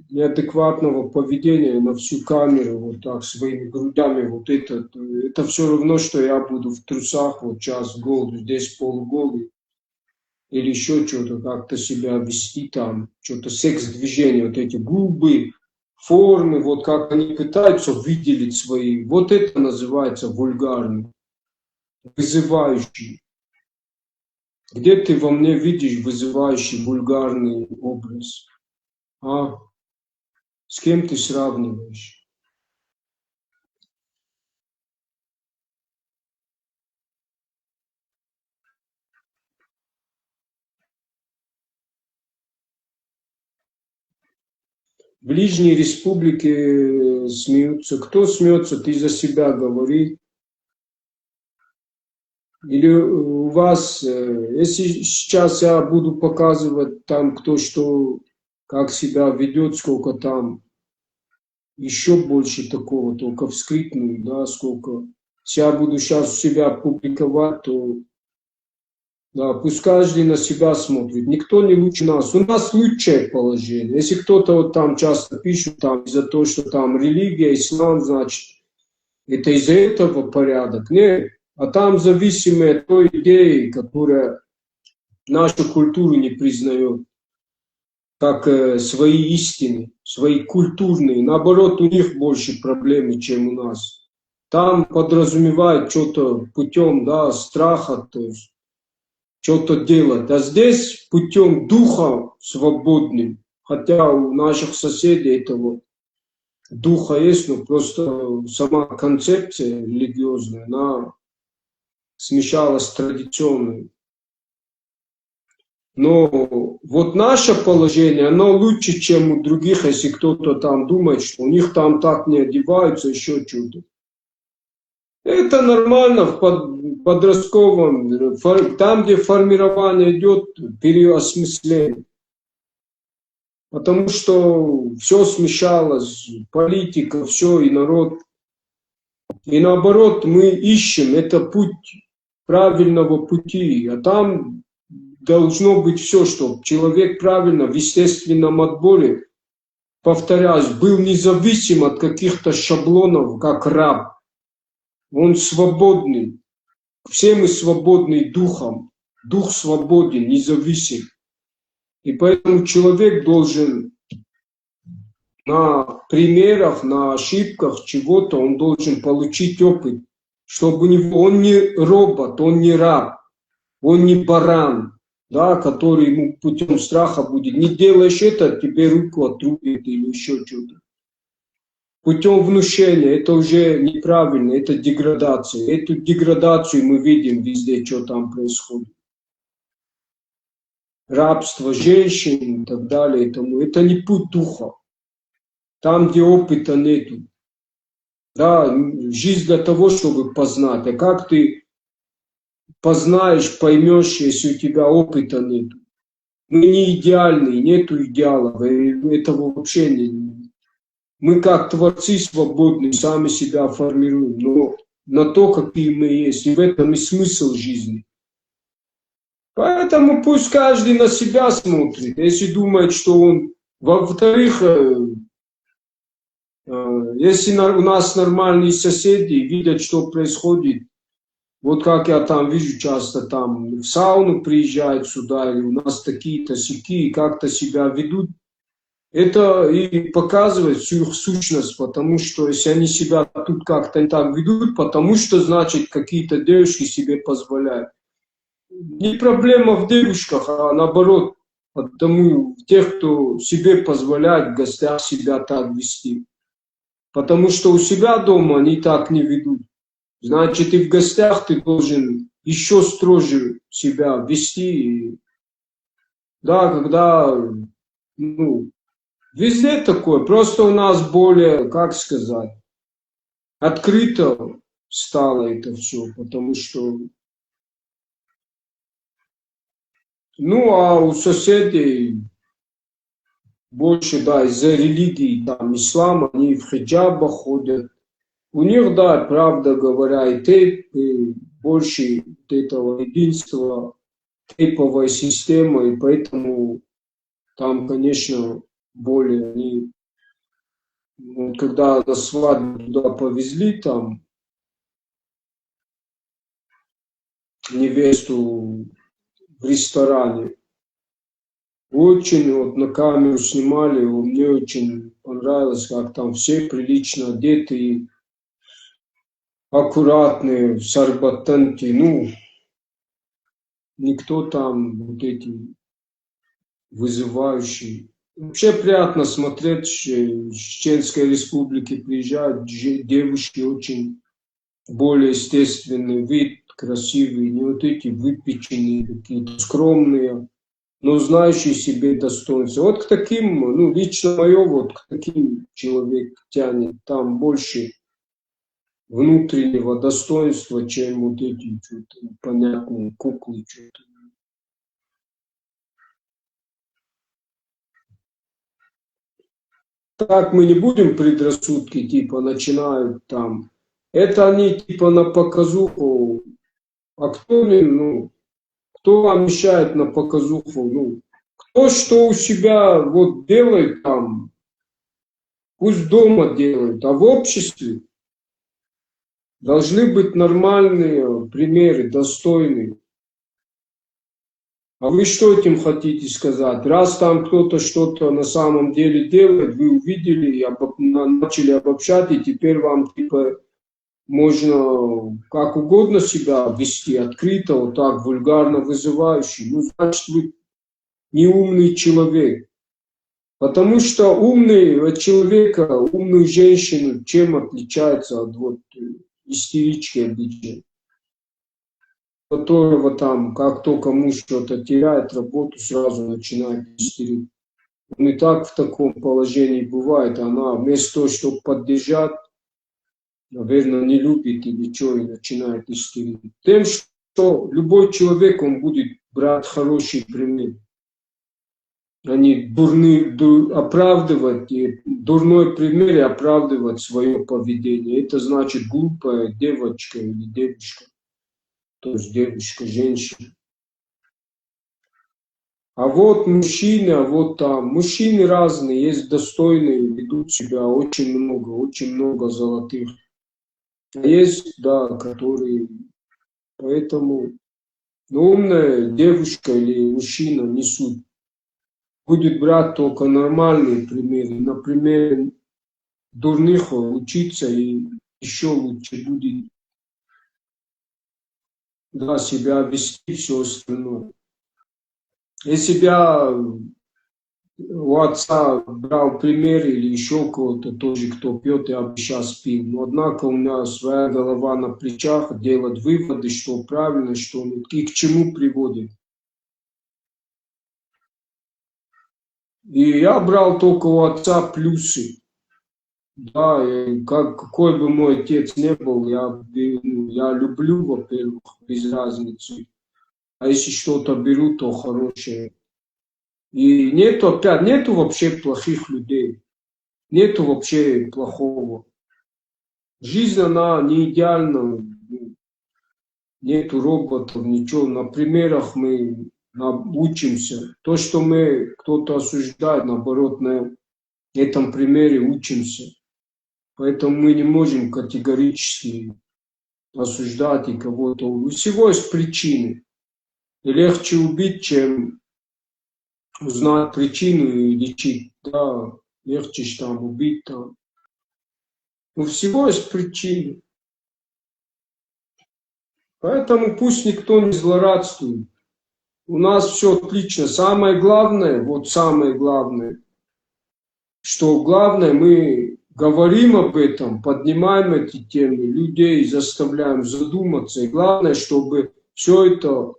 неадекватного поведения на всю камеру, вот так своими грудями, вот это все равно, что я буду в трусах вот час голый, здесь полуголый, или еще что-то, как-то себя вести там, что-то секс-движение, вот эти губы, формы, вот как они пытаются выделить свои, вот это называется вульгарный, вызывающий. Где ты во мне видишь вызывающий вульгарный образ? А? С кем ты сравниваешь? В ближней республике смеются. Кто смеется, ты за себя говори. Или у вас, если сейчас я буду показывать там, кто что, как себя ведет, сколько там, еще больше такого, только вскрикну, да, сколько. Если я буду сейчас у себя публиковать, то да, пусть каждый на себя смотрит. Никто не лучше нас. У нас лучшее положение. Если кто-то вот там часто пишет там из-за того, что там религия, ислам, значит, это из-за этого порядок. Нет. А там зависимые от той идеи, которая нашу культуру не признает, как свои истины, свои культурные. Наоборот, у них больше проблемы, чем у нас. Там подразумевают что-то путем, да, страха, то есть что-то делать. А здесь путем духа свободным, хотя у наших соседей этого духа есть, но просто сама концепция религиозная, она смешалась с традиционной. Но вот наше положение, оно лучше, чем у других, если кто-то там думает, что у них там так не одеваются, еще что-то. Это нормально в подростковом, там, где формирование идет, переосмысление. Потому что все смешалось, политика, все, и народ. И наоборот, мы ищем, это путь правильного пути, а там должно быть все, чтобы человек правильно, в естественном отборе, повторяюсь, был независим от каких-то шаблонов, как раб. Он свободный. Все мы свободны духом. Дух свободен, независим. И поэтому человек должен на примерах, на ошибках чего-то, он должен получить опыт, чтобы он не робот, он не раб, он не баран, да, который ему путем страха будет. Не делаешь это, тебе руку отрубит или еще что-то. Путем внушения это уже неправильно, это деградация. Эту деградацию мы видим везде, что там происходит. Рабство женщин и так далее. Это не путь духа. Там, где опыта нету. Да, жизнь для того, чтобы познать. А как ты познаешь, поймешь, если у тебя опыта нету? Мы не идеальны, нету идеалов. Этого вообще не. Мы как творцы свободны, сами себя формируем, но на то, какие мы есть. И в этом и смысл жизни. Поэтому пусть каждый на себя смотрит. Если думает, что он... Во-вторых, если у нас нормальные соседи, видят, что происходит, вот как я там вижу часто, там в сауну приезжают сюда, или у нас такие-то сякие, как-то себя ведут, это и показывает всю их сущность, потому что если они себя тут как-то не так ведут, потому что, значит, какие-то девушки себе позволяют. Не проблема в девушках, а наоборот, потому тех, кто себе позволяет в гостях себя так вести. Потому что у себя дома они так не ведут. Значит, и в гостях ты должен еще строже себя вести. Да, когда, ну, везде такое, просто у нас более, как сказать, открыто стало это все, потому что, ну, а у соседей больше, да, из-за религии, там, ислам, они в хиджабах ходят. У них, да, правда говоря, и тейп, и больше вот этого единства, тейповая система, и поэтому там, конечно, более они, вот когда на свадьбу туда повезли, там, невесту в ресторане, очень вот на камеру снимали, мне очень понравилось, как там все прилично одеты, аккуратные, сарбатанки, ну, никто там вот эти вызывающий. Вообще приятно смотреть, что из Чеченской Республики приезжают девушки очень более естественный вид, красивые, не вот эти выпеченные, какие-то скромные, но знающие себе достоинства. Вот к таким, ну, лично мое, вот к таким человек тянет, там больше внутреннего достоинства, чем вот эти что-то непонятные куклы, что-то. Так мы не будем предрассудки, типа, начинают там. Это они, типа, на показуху. А кто, ну, кто вам мешает на показуху? Ну, кто что у себя вот делает там, пусть дома делают, а в обществе должны быть нормальные примеры, достойные. А вы что этим хотите сказать? Раз там кто-то что-то на самом деле делает, вы увидели, начали обобщать, и теперь вам типа можно как угодно себя вести, открыто, вот так, вульгарно, вызывающе. Ну, значит, вы не умный человек. Потому что умный от человека, умную женщину, чем отличается от вот истерички обычной, которого там, как только муж что-то теряет, работу сразу начинает истерить. Он и так в таком положении бывает, она вместо того, чтобы поддержать, наверное, не любит или что, и начинает истерить. Тем, что любой человек, он будет брать хороший пример. Они оправдывать, и дурной пример и оправдывать свое поведение. Это значит глупая девочка или девушка, то есть девушка, женщина. А вот мужчины, а вот там. Мужчины разные, есть достойные, ведут себя очень много золотых. А есть, да, которые... Поэтому умная девушка или мужчина не суть. Будет брать только нормальные примеры. Например, дурных учиться и еще лучше будет, да, себя вести, все остальное. Если бы я у отца брал пример или еще кого-то тоже, кто пьет, я бы сейчас пил. Но однако у меня своя голова на плечах, делать выводы, что правильно, что нет, и к чему приводит. И я брал только у отца плюсы. Да, какой бы мой отец не был, я люблю, во-первых, без разницы. А если что-то беру, то хорошее. И нету вообще плохих людей. Нету вообще плохого. Жизнь, она не идеальна. Нету роботов, ничего. На примерах мы учимся. То, что кто-то осуждает, наоборот, на этом примере учимся. Поэтому мы не можем категорически осуждать и кого-то. У всего есть причины. И легче убить, чем узнать причину и лечить. Да, легче там убить там. У всего есть причины. Поэтому пусть никто не злорадствует. У нас все отлично. Самое главное, что главное, мы говорим об этом, поднимаем эти темы, людей заставляем задуматься. И главное, чтобы все это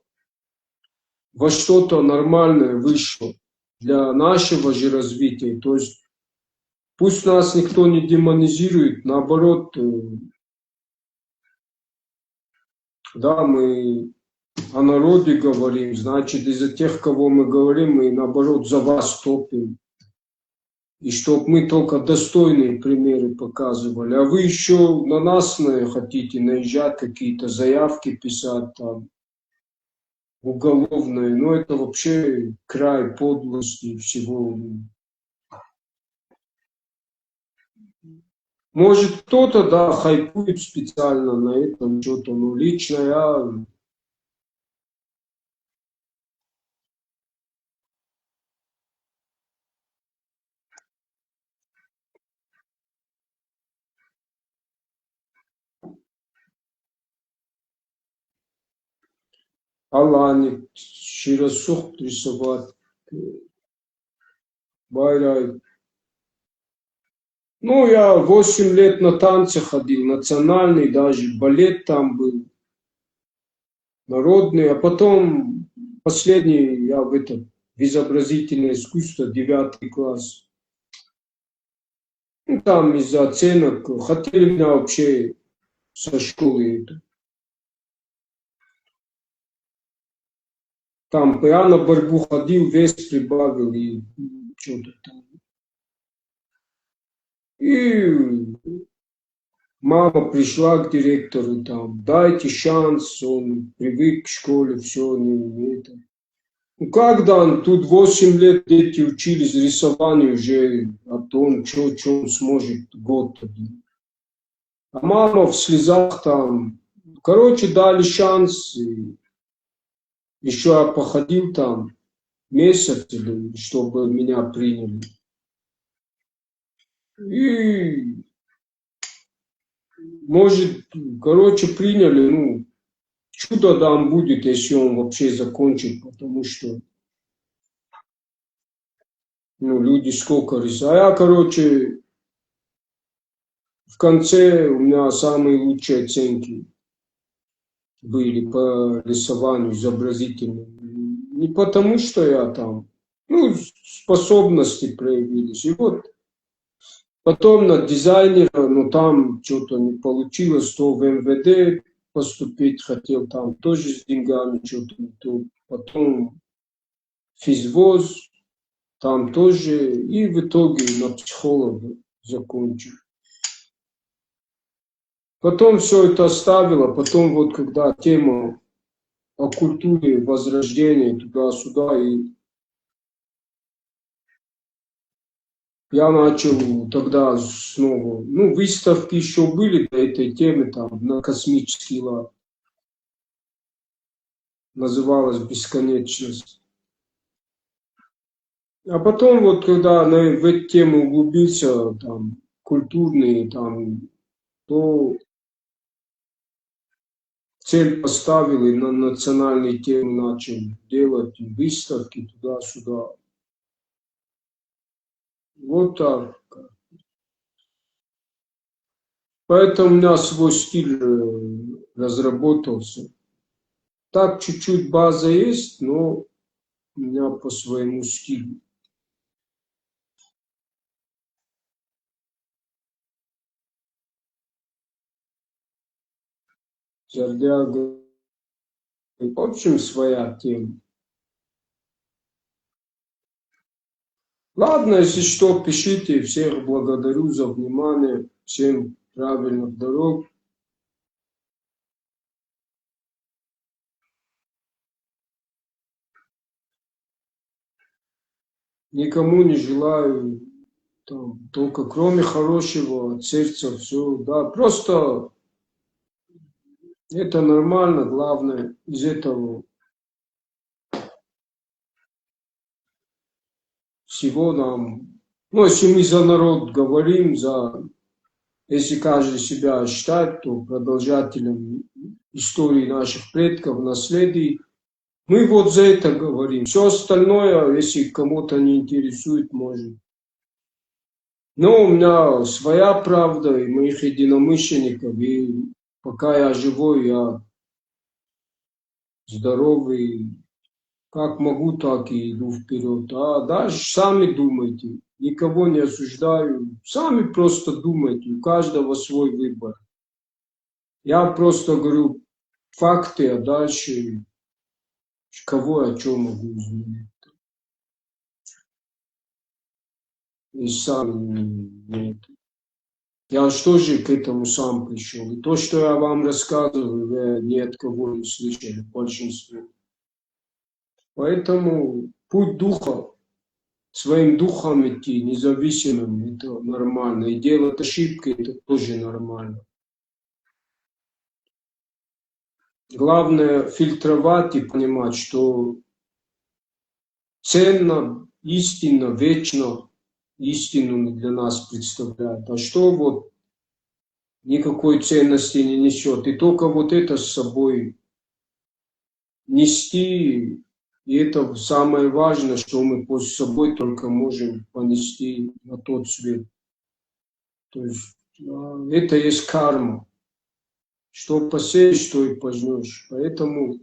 во что-то нормальное вышло для нашего же развития. То есть пусть нас никто не демонизирует, наоборот, Да, мы о народе говорим, значит, из-за тех, кого мы говорим, мы, наоборот, за вас топим. И чтобы мы только достойные примеры показывали. А вы еще на нас хотите наезжать, какие-то заявки писать там, уголовные. Ну, это вообще край подлости и всего. Может, кто-то, да, хайпует специально на этом что-то, но лично я... Алане, Широсух рисовать, Байрай. Ну, я 8 лет на танцы ходил, национальный даже, балет там был, народный, а потом последний я в изобразительное искусство, 9 класс. Ну, там из-за оценок хотели меня вообще со школы. Там я на борьбу ходил, вес прибавил и что-то там. И мама пришла к директору там, дайте шанс, он привык к школе, все, не это. Ну как, да, тут 8 лет дети учились рисованию уже о том, что он сможет год один. А мама в слезах там, короче, дали шанс, и еще я походил там месяц, чтобы меня приняли. И, может, короче, приняли, ну, чудо там будет, если он вообще закончит, потому что, ну, люди сколько рисуют. А я, короче, в конце у меня самые лучшие оценки были по рисованию изобразительному. Не потому, что я там, ну, способности проявились. И вот потом на дизайнера, ну, там что-то не получилось, то в МВД поступить хотел, там тоже с деньгами что-то не то. Потом физвоз, там тоже, и в итоге на психолога закончил. Потом все это оставило, потом вот когда тема о культуре возрождения туда-сюда, и я начал тогда снова, ну, выставки еще были до этой темы, там, на космический лад, называлась «Бесконечность». А потом вот, когда в эту тему углубился, там, культурные, там, то цель поставил и на национальные темы начал делать выставки туда-сюда. Вот так. Поэтому у меня свой стиль разработался. Так чуть-чуть база есть, но у меня по своему стилю. Зардяга. В общем, своя тема. Ладно, если что, пишите. Всех благодарю за внимание. Всем правильных дорог. Никому не желаю там, только кроме хорошего от сердца все. Да, просто это нормально. Главное из этого всего нам, ну, если мы за народ говорим, если каждый себя считает, то продолжателем истории наших предков, наследий, мы вот за это говорим. Все остальное, если кому-то не интересует, может. Но у меня своя правда и моих единомышленников, и пока я живой, я здоровый, как могу, так и иду вперед. А дальше сами думайте. Никого не осуждаю. Сами просто думайте. У каждого свой выбор. Я просто говорю, факты, а дальше кого о чем могу изменить. И сам нет. Я что же к этому сам пришел. И то, что я вам рассказываю, вы ни от кого не слышали, большинство. Поэтому путь духа, своим духом идти, независимым, это нормально. И делать ошибки, это тоже нормально. Главное фильтровать и понимать, что ценно, истинно, вечно истину для нас представляет. А что вот никакой ценности не несет. И только вот это с собой нести, и это самое важное, что мы с собой только можем понести на тот свет. То есть это есть карма. Что посеешь, что и пожнешь. Поэтому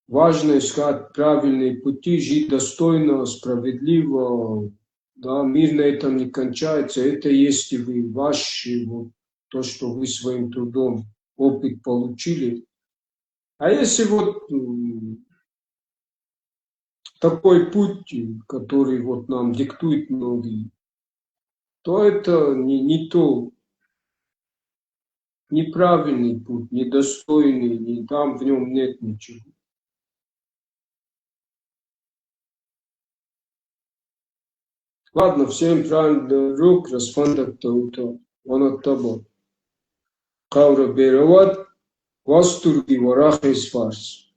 важно искать правильные пути, жить достойно, справедливо. Да, мир на этом не кончается. Это есть и вы, ваши, вот, то, что вы своим трудом опыт получили. А если вот такой путь, который вот нам диктуют многие, то это не то, неправильный путь, недостойный, не, там в нем нет ничего. Ладно, всем правильно рук, расфандак таута, ванаттаба. Кавра берават, вастурги варахис фарс.